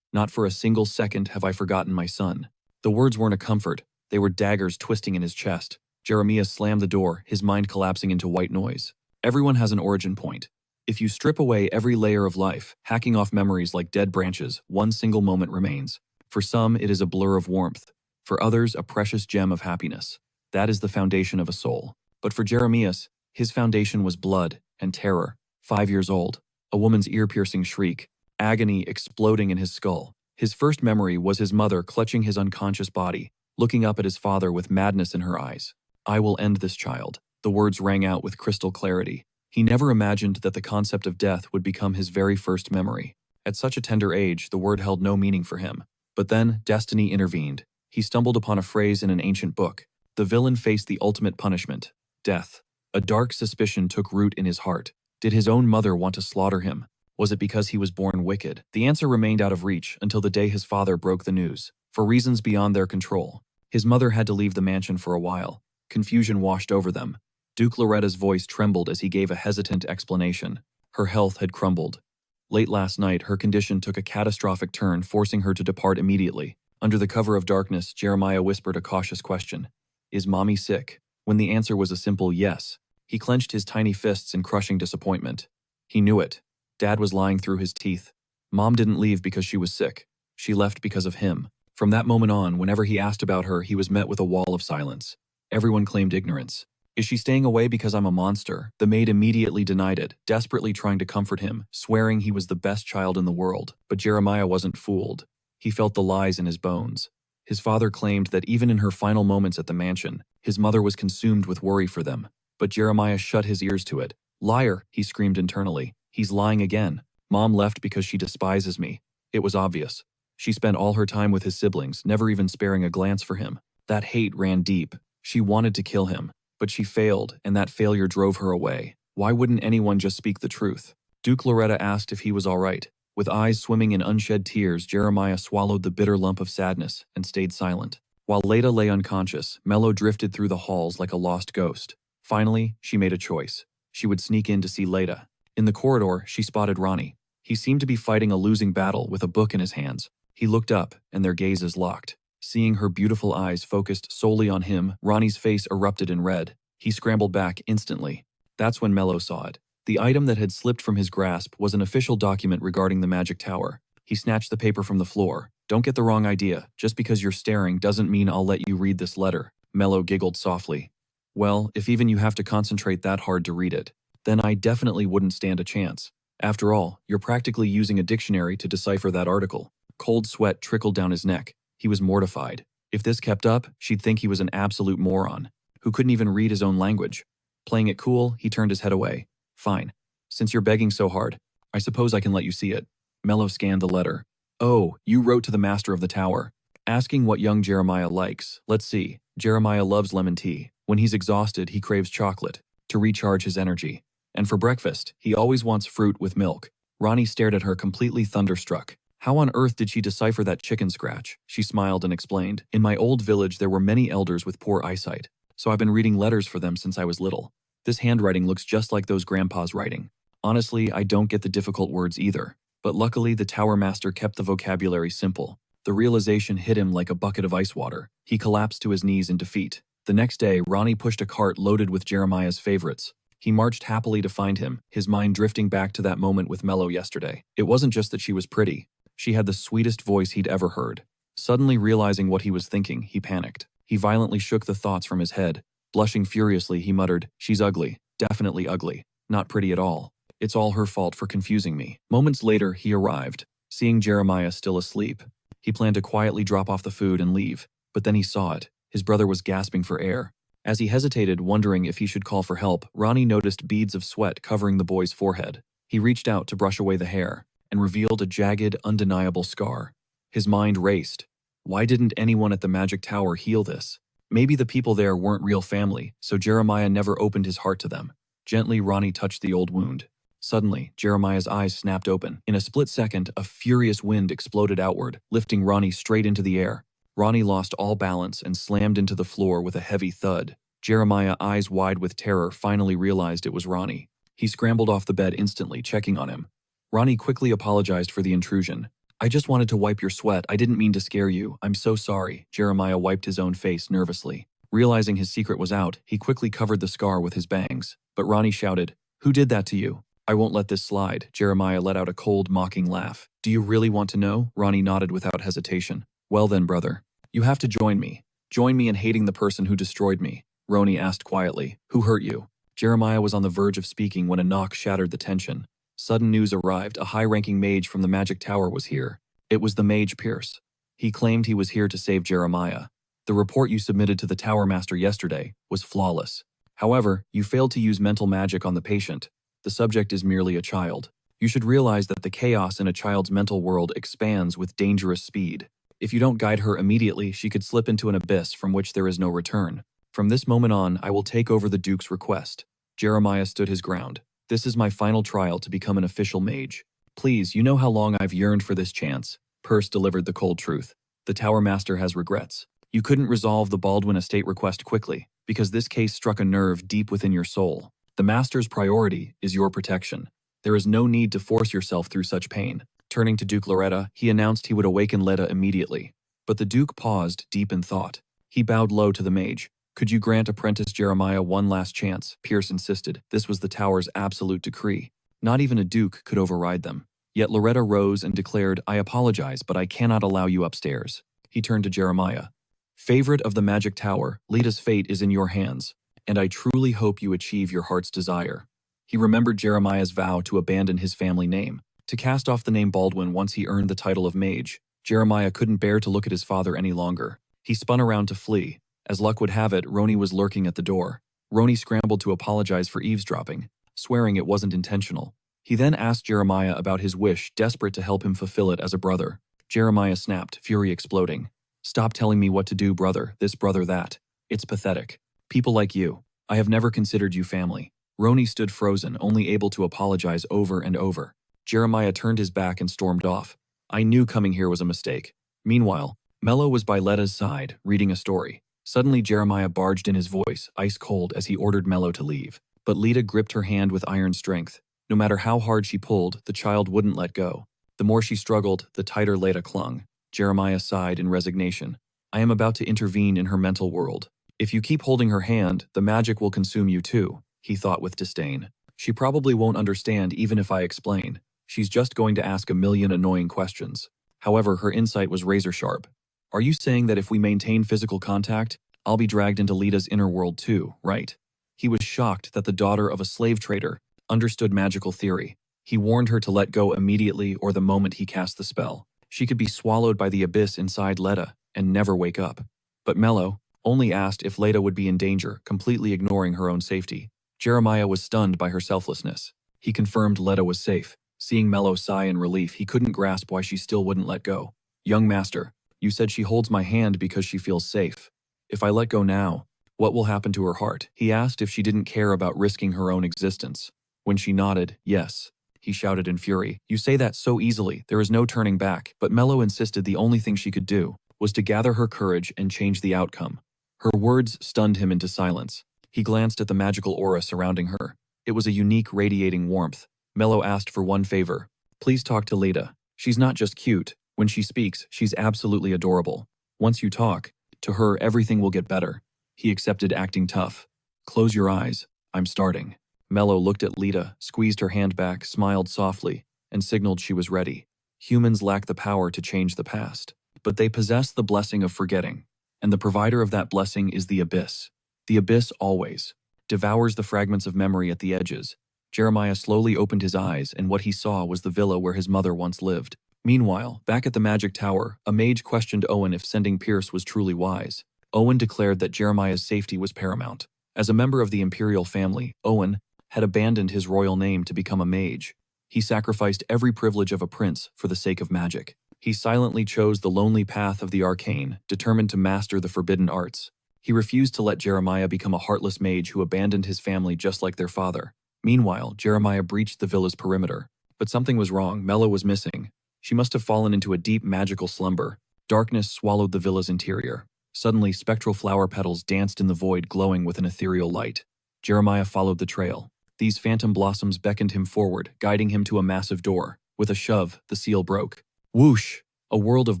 S1: Not for a single second have I forgotten my son." The words weren't a comfort. They were daggers twisting in his chest. Jeremias slammed the door, his mind collapsing into white noise. Everyone has an origin point. If you strip away every layer of life, hacking off memories like dead branches, one single moment remains. For some, it is a blur of warmth. For others, a precious gem of happiness. That is the foundation of a soul. But for Jeremias, his foundation was blood and terror. 5 years old. A woman's ear-piercing shriek. Agony exploding in his skull. His first memory was his mother clutching his unconscious body, looking up at his father with madness in her eyes. "I will end this child." The words rang out with crystal clarity. He never imagined that the concept of death would become his very first memory. At such a tender age, the word held no meaning for him. But then, destiny intervened. He stumbled upon a phrase in an ancient book. The villain faced the ultimate punishment, death. A dark suspicion took root in his heart. Did his own mother want to slaughter him? Was it because he was born wicked? The answer remained out of reach until the day his father broke the news. For reasons beyond their control, his mother had to leave the mansion for a while. Confusion washed over them. Duke Loretta's voice trembled as he gave a hesitant explanation. Her health had crumbled. Late last night, her condition took a catastrophic turn, forcing her to depart immediately. Under the cover of darkness, Jeremiah whispered a cautious question. "Is Mommy sick?" When the answer was a simple yes, he clenched his tiny fists in crushing disappointment. He knew it. Dad was lying through his teeth. Mom didn't leave because she was sick. She left because of him. From that moment on, whenever he asked about her, he was met with a wall of silence. Everyone claimed ignorance. "Is she staying away because I'm a monster?" The maid immediately denied it, desperately trying to comfort him, swearing he was the best child in the world. But Jeremiah wasn't fooled. He felt the lies in his bones. His father claimed that even in her final moments at the mansion, his mother was consumed with worry for them. But Jeremiah shut his ears to it. "Liar," he screamed internally. "He's lying again. Mom left because she despises me." It was obvious. She spent all her time with his siblings, never even sparing a glance for him. That hate ran deep. She wanted to kill him. But she failed, and that failure drove her away. Why wouldn't anyone just speak the truth? Duke Loretta asked if he was all right. With eyes swimming in unshed tears, Jeremiah swallowed the bitter lump of sadness and stayed silent. While Leda lay unconscious, Mello drifted through the halls like a lost ghost. Finally, she made a choice. She would sneak in to see Leda. In the corridor, she spotted Ronnie. He seemed to be fighting a losing battle with a book in his hands. He looked up, and their gazes locked. Seeing her beautiful eyes focused solely on him, Ronnie's face erupted in red. He scrambled back instantly. That's when Mello saw it. The item that had slipped from his grasp was an official document regarding the magic tower. He snatched the paper from the floor. "Don't get the wrong idea. Just because you're staring doesn't mean I'll let you read this letter." Mello giggled softly. "Well, if even you have to concentrate that hard to read it, then I definitely wouldn't stand a chance. After all, you're practically using a dictionary to decipher that article. Cold sweat trickled down his neck. He was mortified. If this kept up, she'd think he was an absolute moron, who couldn't even read his own language. Playing it cool, he turned his head away. Fine. Since you're begging so hard, I suppose I can let you see it. Mello scanned the letter. Oh, you wrote to the master of the tower, asking what young Jeremiah likes. Let's see. Jeremiah loves lemon tea. When he's exhausted, he craves chocolate to recharge his energy. And for breakfast, he always wants fruit with milk. Ronnie stared at her completely thunderstruck. How on earth did she decipher that chicken scratch? She smiled and explained. In my old village, there were many elders with poor eyesight, so I've been reading letters for them since I was little. This handwriting looks just like those grandpa's writing. Honestly, I don't get the difficult words either. But luckily, the tower master kept the vocabulary simple. The realization hit him like a bucket of ice water. He collapsed to his knees in defeat. The next day, Ronnie pushed a cart loaded with Jeremiah's favorites. He marched happily to find him, his mind drifting back to that moment with Mello yesterday. It wasn't just that she was pretty. She had the sweetest voice he'd ever heard. Suddenly realizing what he was thinking, he panicked. He violently shook the thoughts from his head. Blushing furiously, he muttered, "She's ugly. Definitely ugly. Not pretty at all. It's all her fault for confusing me." Moments later, he arrived, seeing Jeremiah still asleep. He planned to quietly drop off the food and leave, but then he saw it. His brother was gasping for air. As he hesitated, wondering if he should call for help, Ronnie noticed beads of sweat covering the boy's forehead. He reached out to brush away the hair, and revealed a jagged, undeniable scar. His mind raced. Why didn't anyone at the magic tower heal this? Maybe the people there weren't real family, so Jeremiah never opened his heart to them. Gently, Ronnie touched the old wound. Suddenly, Jeremiah's eyes snapped open. In a split second, a furious wind exploded outward, lifting Ronnie straight into the air. Ronnie lost all balance and slammed into the floor with a heavy thud. Jeremiah, eyes wide with terror, finally realized it was Ronnie. He scrambled off the bed instantly, checking on him. Ronnie quickly apologized for the intrusion. "I just wanted to wipe your sweat. I didn't mean to scare you. I'm so sorry." Jeremiah wiped his own face nervously. Realizing his secret was out, he quickly covered the scar with his bangs. But Ronnie shouted, "Who did that to you?" "I won't let this slide." Jeremiah let out a cold, mocking laugh. "Do you really want to know?" Ronnie nodded without hesitation. "Well then, brother. You have to join me. Join me in hating the person who destroyed me." Ronnie asked quietly, "Who hurt you?" Jeremiah was on the verge of speaking when a knock shattered the tension. Sudden news arrived. A high-ranking mage from the magic tower was here. It was the mage Pierce. He claimed he was here to save Jeremiah. "The report you submitted to the tower master yesterday was flawless. However, you failed to use mental magic on the patient. The subject is merely a child. You should realize that the chaos in a child's mental world expands with dangerous speed. If you don't guide her immediately, she could slip into an abyss from which there is no return. From this moment on, I will take over the Duke's request." Jeremiah stood his ground. "This is my final trial to become an official mage. Please, you know how long I've yearned for this chance." Peirce delivered the cold truth. "The Tower Master has regrets. You couldn't resolve the Baldwin estate request quickly, because this case struck a nerve deep within your soul. The Master's priority is your protection. There is no need to force yourself through such pain." Turning to Duke Loretta, he announced he would awaken Letta immediately. But the Duke paused, deep in thought. He bowed low to the mage. "Could you grant apprentice Jeremiah one last chance?" Peirce insisted. This was the tower's absolute decree. Not even a duke could override them. Yet Loretta rose and declared, "I apologize, but I cannot allow you upstairs." He turned to Jeremiah. "Favorite of the magic tower, Lita's fate is in your hands, and I truly hope you achieve your heart's desire." He remembered Jeremiah's vow to abandon his family name, to cast off the name Baldwin once he earned the title of mage. Jeremiah couldn't bear to look at his father any longer. He spun around to flee. As luck would have it, Roni was lurking at the door. Roni scrambled to apologize for eavesdropping, swearing it wasn't intentional. He then asked Jeremiah about his wish, desperate to help him fulfill it as a brother. Jeremiah snapped, fury exploding. "Stop telling me what to do, brother, this, brother, that. It's pathetic. People like you. I have never considered you family." Roni stood frozen, only able to apologize over and over. Jeremiah turned his back and stormed off. "I knew coming here was a mistake." Meanwhile, Mello was by Letta's side, reading a story. Suddenly Jeremiah barged in, his voice ice cold, as he ordered Mello to leave. But Lita gripped her hand with iron strength. No matter how hard she pulled, the child wouldn't let go. The more she struggled, the tighter Lita clung. Jeremiah sighed in resignation. "I am about to intervene in her mental world. If you keep holding her hand, the magic will consume you too," he thought with disdain. "She probably won't understand even if I explain. She's just going to ask a million annoying questions." However, her insight was razor sharp. "Are you saying that if we maintain physical contact, I'll be dragged into Lita's inner world too, right?" He was shocked that the daughter of a slave trader understood magical theory. He warned her to let go immediately or the moment he cast the spell. She could be swallowed by the abyss inside Leda and never wake up. But Mello only asked if Leda would be in danger, completely ignoring her own safety. Jeremiah was stunned by her selflessness. He confirmed Leda was safe. Seeing Mello sigh in relief, he couldn't grasp why she still wouldn't let go. Young master, you said she holds my hand because she feels safe. If I let go now, what will happen to her heart? He asked if she didn't care about risking her own existence. When she nodded, yes, he shouted in fury. You say that so easily, there is no turning back. But Mello insisted the only thing she could do was to gather her courage and change the outcome. Her words stunned him into silence. He glanced at the magical aura surrounding her. It was a unique, radiating warmth. Mello asked for one favor. Please talk to Leda. She's not just cute. When she speaks, she's absolutely adorable. Once you talk to her, everything will get better. He accepted acting tough. Close your eyes. I'm starting. Mello looked at Leda, squeezed her hand back, smiled softly, and signaled she was ready. Humans lack the power to change the past, but they possess the blessing of forgetting. And the provider of that blessing is the abyss. The abyss always devours the fragments of memory at the edges. Jeremiah slowly opened his eyes, and what he saw was the villa where his mother once lived. Meanwhile, back at the magic tower, a mage questioned Owen if sending Pierce was truly wise. Owen declared that Jeremiah's safety was paramount. As a member of the imperial family, Owen had abandoned his royal name to become a mage. He sacrificed every privilege of a prince for the sake of magic. He silently chose the lonely path of the arcane, determined to master the forbidden arts. He refused to let Jeremiah become a heartless mage who abandoned his family just like their father. Meanwhile, Jeremiah breached the villa's perimeter. But something was wrong. Mello was missing. She must have fallen into a deep magical slumber. Darkness swallowed the villa's interior. Suddenly, spectral flower petals danced in the void, glowing with an ethereal light. Jeremiah followed the trail. These phantom blossoms beckoned him forward, guiding him to a massive door. With a shove, the seal broke. Whoosh! A world of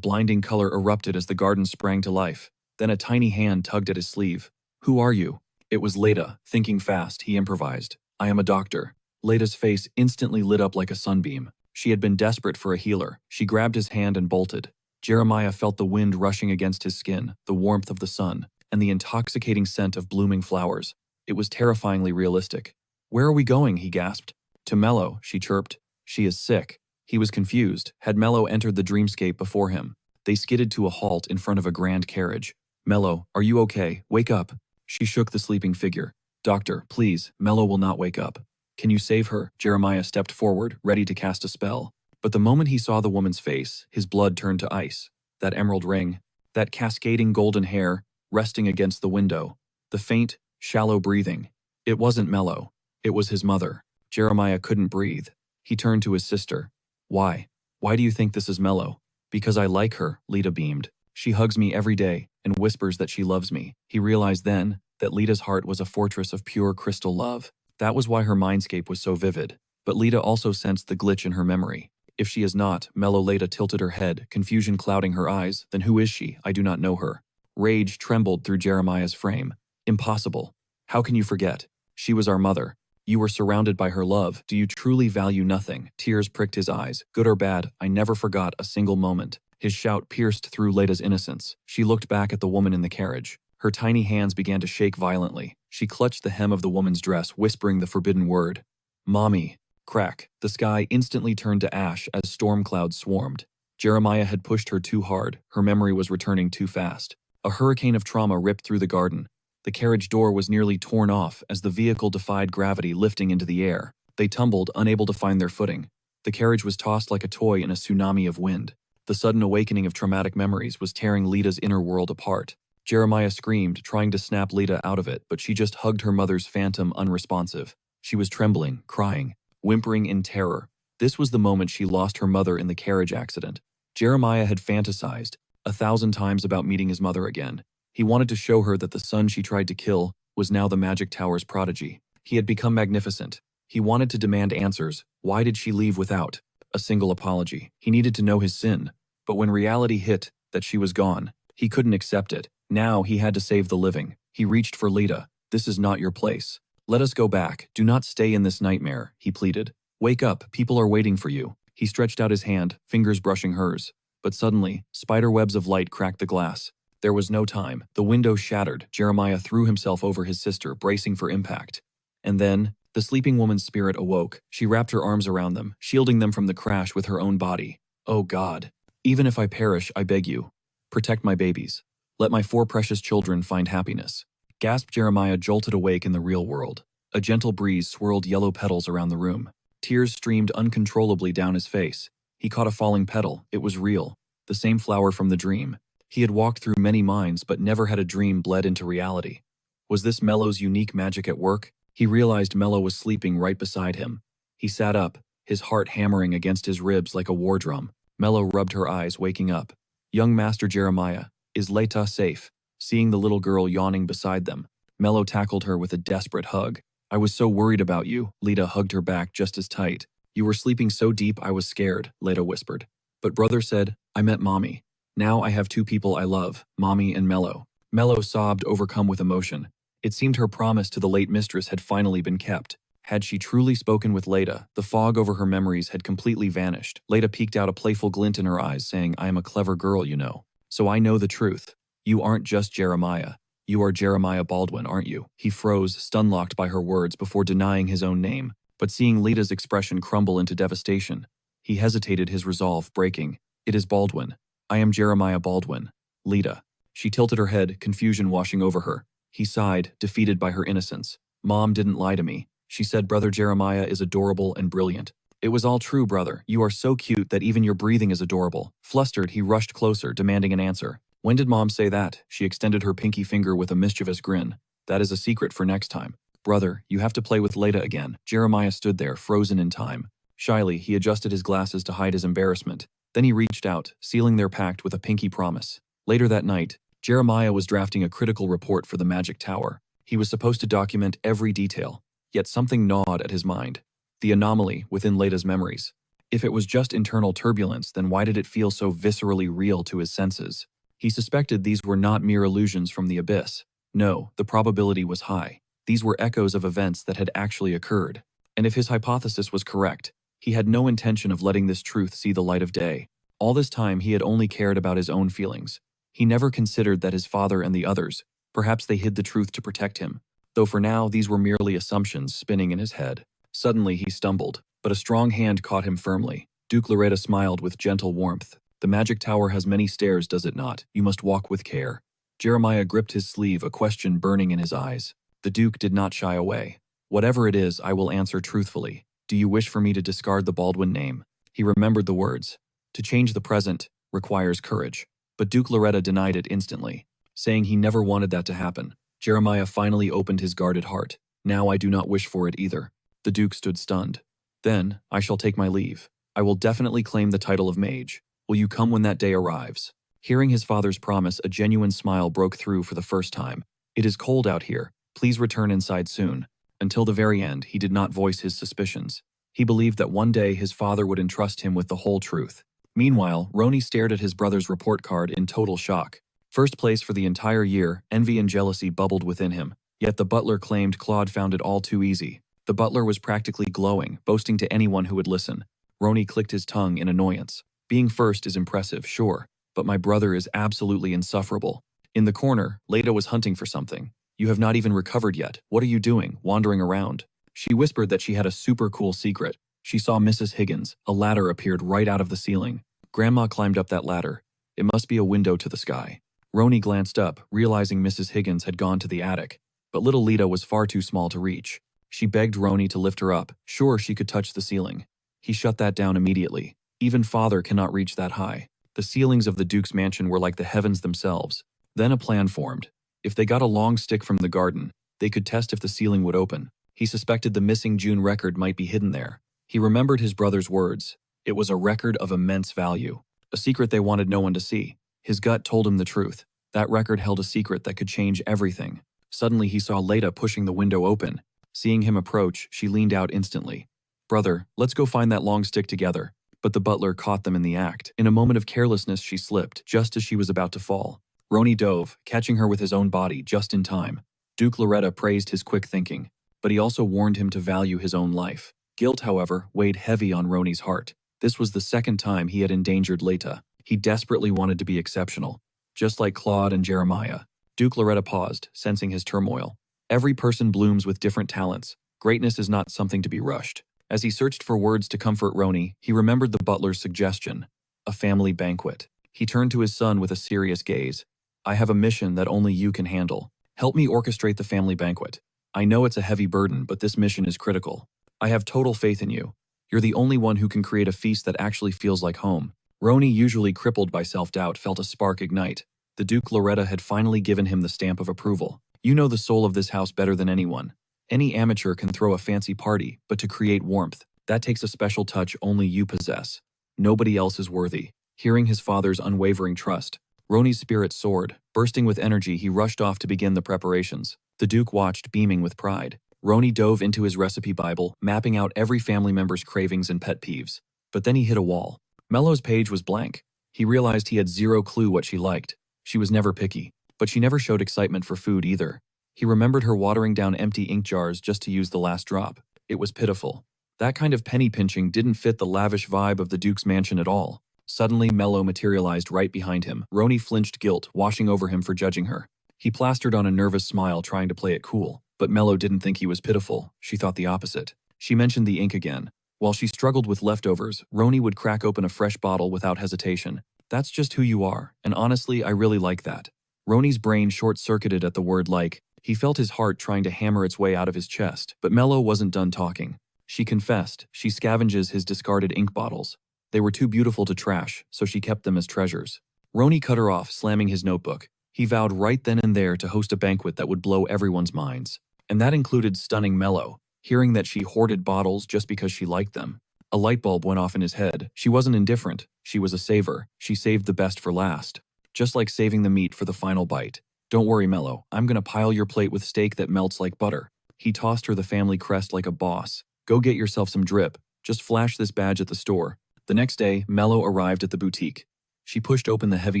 S1: blinding color erupted as the garden sprang to life. Then a tiny hand tugged at his sleeve. Who are you? It was Leda. Thinking fast, he improvised. I am a doctor. Leda's face instantly lit up like a sunbeam. She had been desperate for a healer. She grabbed his hand and bolted. Jeremiah felt the wind rushing against his skin, the warmth of the sun, and the intoxicating scent of blooming flowers. It was terrifyingly realistic. Where are we going? He gasped. To Mello, she chirped. She is sick. He was confused. Had Mello entered the dreamscape before him? They skidded to a halt in front of a grand carriage. Mello, are you okay? Wake up. She shook the sleeping figure. Doctor, please, Mello will not wake up. Can you save her? Jeremiah stepped forward, ready to cast a spell. But the moment he saw the woman's face, his blood turned to ice. That emerald ring, that cascading golden hair, resting against the window. The faint, shallow breathing. It wasn't Mello. It was his mother. Jeremiah couldn't breathe. He turned to his sister. Why? Why do you think this is Mello? Because I like her, Leda beamed. She hugs me every day and whispers that she loves me. He realized then that Leda's heart was a fortress of pure crystal love. That was why her mindscape was so vivid. But Leda also sensed the glitch in her memory. If she is not, Mello. Leda tilted her head, confusion clouding her eyes. Then who is she? I do not know her. Rage trembled through Jeremiah's frame. Impossible. How can you forget? She was our mother. You were surrounded by her love. Do you truly value nothing? Tears pricked his eyes. Good or bad, I never forgot a single moment. His shout pierced through Leda's innocence. She looked back at the woman in the carriage. Her tiny hands began to shake violently. She clutched the hem of the woman's dress, whispering the forbidden word. Mommy. Crack. The sky instantly turned to ash as storm clouds swarmed. Jeremiah had pushed her too hard. Her memory was returning too fast. A hurricane of trauma ripped through the garden. The carriage door was nearly torn off as the vehicle defied gravity, lifting into the air. They tumbled, unable to find their footing. The carriage was tossed like a toy in a tsunami of wind. The sudden awakening of traumatic memories was tearing Leda's inner world apart. Jeremiah screamed, trying to snap Leda out of it, but she just hugged her mother's phantom, unresponsive. She was trembling, crying, whimpering in terror. This was the moment she lost her mother in the carriage accident. Jeremiah had fantasized 1,000 times about meeting his mother again. He wanted to show her that the son she tried to kill was now the magic tower's prodigy. He had become magnificent. He wanted to demand answers. Why did she leave without a single apology? He needed to know his sin. But when reality hit, that she was gone, he couldn't accept it. Now he had to save the living. He reached for Leda. This is not your place. Let us go back. Do not stay in this nightmare, he pleaded. Wake up, people are waiting for you. He stretched out his hand, fingers brushing hers. But suddenly, spider webs of light cracked the glass. There was no time. The window shattered. Jeremiah threw himself over his sister, bracing for impact. And then, The sleeping woman's spirit awoke. She wrapped her arms around them, shielding them from the crash with her own body. Oh God. Even if I perish, I beg you. Protect my babies. Let my 4 precious children find happiness. Gasped Jeremiah, jolted awake in the real world. A gentle breeze swirled yellow petals around the room. Tears streamed uncontrollably down his face. He caught a falling petal. It was real. The same flower from the dream. He had walked through many minds but never had a dream bled into reality. Was this Mello's unique magic at work? He realized Mello was sleeping right beside him. He sat up, his heart hammering against his ribs like a war drum. Mello rubbed her eyes, waking up. Young Master Jeremiah, is Leta safe? Seeing the little girl yawning beside them, Mello tackled her with a desperate hug. I was so worried about you. Leta hugged her back just as tight. You were sleeping so deep I was scared, Leta whispered. But brother said, I met Mommy. Now I have 2 people I love, Mommy and Mello. Mello sobbed, overcome with emotion. It seemed her promise to the late mistress had finally been kept. Had she truly spoken with Leta, the fog over her memories had completely vanished. Leta peeked out a playful glint in her eyes, saying, I am a clever girl, you know. So I know the truth. You aren't just Jeremiah. You are Jeremiah Baldwin, aren't you? He froze, stun-locked by her words before denying his own name. But seeing Leta's expression crumble into devastation, he hesitated, his resolve breaking. It is Baldwin. I am Jeremiah Baldwin. Leta. She tilted her head, confusion washing over her. He sighed, defeated by her innocence. Mom didn't lie to me. She said brother Jeremiah is adorable and brilliant. It was all true, brother. You are so cute that even your breathing is adorable. Flustered, he rushed closer, demanding an answer. When did Mom say that? She extended her pinky finger with a mischievous grin. That is a secret for next time. Brother, you have to play with Leta again. Jeremiah stood there, frozen in time. Shyly, he adjusted his glasses to hide his embarrassment. Then he reached out, sealing their pact with a pinky promise. Later that night, Jeremiah was drafting a critical report for the Magic Tower. He was supposed to document every detail, yet something gnawed at his mind. The anomaly within Leta's memories. If it was just internal turbulence, then why did it feel so viscerally real to his senses? He suspected these were not mere illusions from the abyss. No, the probability was high. These were echoes of events that had actually occurred. And if his hypothesis was correct, he had no intention of letting this truth see the light of day. All this time he had only cared about his own feelings. He never considered that his father and the others, perhaps they hid the truth to protect him, though for now these were merely assumptions spinning in his head. Suddenly he stumbled, but a strong hand caught him firmly. Duke Loretta smiled with gentle warmth. The Magic Tower has many stairs, does it not? You must walk with care. Jeremiah gripped his sleeve, a question burning in his eyes. The Duke did not shy away. Whatever it is, I will answer truthfully. Do you wish for me to discard the Baldwin name? He remembered the words. To change the present requires courage. But Duke Loretta denied it instantly, saying he never wanted that to happen. Jeremiah finally opened his guarded heart. Now I do not wish for it either. The Duke stood stunned. Then, I shall take my leave. I will definitely claim the title of mage. Will you come when that day arrives? Hearing his father's promise, a genuine smile broke through for the first time. It is cold out here. Please return inside soon. Until the very end, he did not voice his suspicions. He believed that one day his father would entrust him with the whole truth. Meanwhile, Roni stared at his brother's report card in total shock. First place for the entire year, envy and jealousy bubbled within him. Yet the butler claimed Claude found it all too easy. The butler was practically glowing, boasting to anyone who would listen. Roni clicked his tongue in annoyance. Being first is impressive, sure, but my brother is absolutely insufferable. In the corner, Leda was hunting for something. You have not even recovered yet. What are you doing, wandering around? She whispered that she had a super cool secret. She saw Mrs. Higgins. A ladder appeared right out of the ceiling. Grandma climbed up that ladder. It must be a window to the sky. Roni glanced up, realizing Mrs. Higgins had gone to the attic. But little Leda was far too small to reach. She begged Roni to lift her up. Sure, she could touch the ceiling. He shut that down immediately. Even father cannot reach that high. The ceilings of the Duke's mansion were like the heavens themselves. Then a plan formed. If they got a long stick from the garden, they could test if the ceiling would open. He suspected the missing June record might be hidden there. He remembered his brother's words. It was a record of immense value. A secret they wanted no one to see. His gut told him the truth. That record held a secret that could change everything. Suddenly he saw Leda pushing the window open. Seeing him approach, she leaned out instantly. Brother, let's go find that long stick together. But the butler caught them in the act. In a moment of carelessness, she slipped, just as she was about to fall. Roni dove, catching her with his own body just in time. Duke Loretta praised his quick thinking, but he also warned him to value his own life. Guilt, however, weighed heavy on Roni's heart. This was the second time he had endangered Leta. He desperately wanted to be exceptional. Just like Claude and Jeremiah. Duke Loretta paused, sensing his turmoil. Every person blooms with different talents. Greatness is not something to be rushed. As he searched for words to comfort Roni, he remembered the butler's suggestion. A family banquet. He turned to his son with a serious gaze. I have a mission that only you can handle. Help me orchestrate the family banquet. I know it's a heavy burden, but this mission is critical. I have total faith in you. You're the only one who can create a feast that actually feels like home. Roni, usually crippled by self-doubt, felt a spark ignite. The Duke Loretta had finally given him the stamp of approval. You know the soul of this house better than anyone. Any amateur can throw a fancy party, but to create warmth, that takes a special touch only you possess. Nobody else is worthy. Hearing his father's unwavering trust, Roni's spirit soared. Bursting with energy, he rushed off to begin the preparations. The Duke watched, beaming with pride. Roni dove into his recipe Bible, mapping out every family member's cravings and pet peeves. But then he hit a wall. Mello's page was blank. He realized he had zero clue what she liked. She was never picky, but she never showed excitement for food either. He remembered her watering down empty ink jars just to use the last drop. It was pitiful. That kind of penny pinching didn't fit the lavish vibe of the Duke's mansion at all. Suddenly, Mello materialized right behind him. Roni flinched, guilt washing over him for judging her. He plastered on a nervous smile, trying to play it cool. But Mello didn't think he was pitiful. She thought the opposite. She mentioned the ink again. While she struggled with leftovers, Roni would crack open a fresh bottle without hesitation. That's just who you are, and honestly, I really like that. Roni's brain short-circuited at the word like. He felt his heart trying to hammer its way out of his chest, but Mello wasn't done talking. She confessed she scavenges his discarded ink bottles. They were too beautiful to trash, so she kept them as treasures. Roni cut her off, slamming his notebook. He vowed right then and there to host a banquet that would blow everyone's minds. And that included stunning Mello, hearing that she hoarded bottles just because she liked them. A light bulb went off in his head. She wasn't indifferent. She was a saver. She saved the best for last. Just like saving the meat for the final bite. Don't worry, Mello. I'm gonna pile your plate with steak that melts like butter. He tossed her the family crest like a boss. Go get yourself some drip. Just flash this badge at the store. The next day, Mello arrived at the boutique. She pushed open the heavy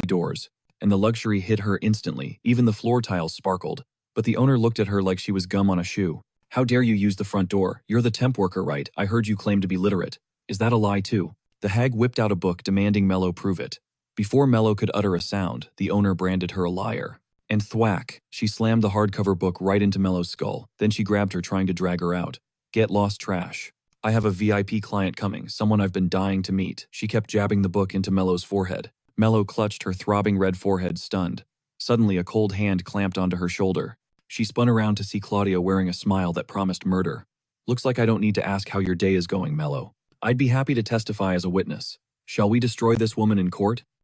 S1: doors, and the luxury hit her instantly. Even the floor tiles sparkled. But the owner looked at her like she was gum on a shoe. How dare you use the front door? You're the temp worker, right? I heard you claim to be literate. Is that a lie too? The hag whipped out a book demanding Mello prove it. Before Mello could utter a sound, the owner branded her a liar. And thwack, she slammed the hardcover book right into Mello's skull. Then she grabbed her, trying to drag her out. Get lost, trash. I have a VIP client coming, someone I've been dying to meet. She kept jabbing the book into Mello's forehead. Mello clutched her throbbing red forehead, stunned. Suddenly, a cold hand clamped onto her shoulder. She spun around to see Claudia wearing a smile that promised murder. Looks like I don't need to ask how your day is going, Mello. I'd be happy to testify as a witness. Shall we destroy this woman in court?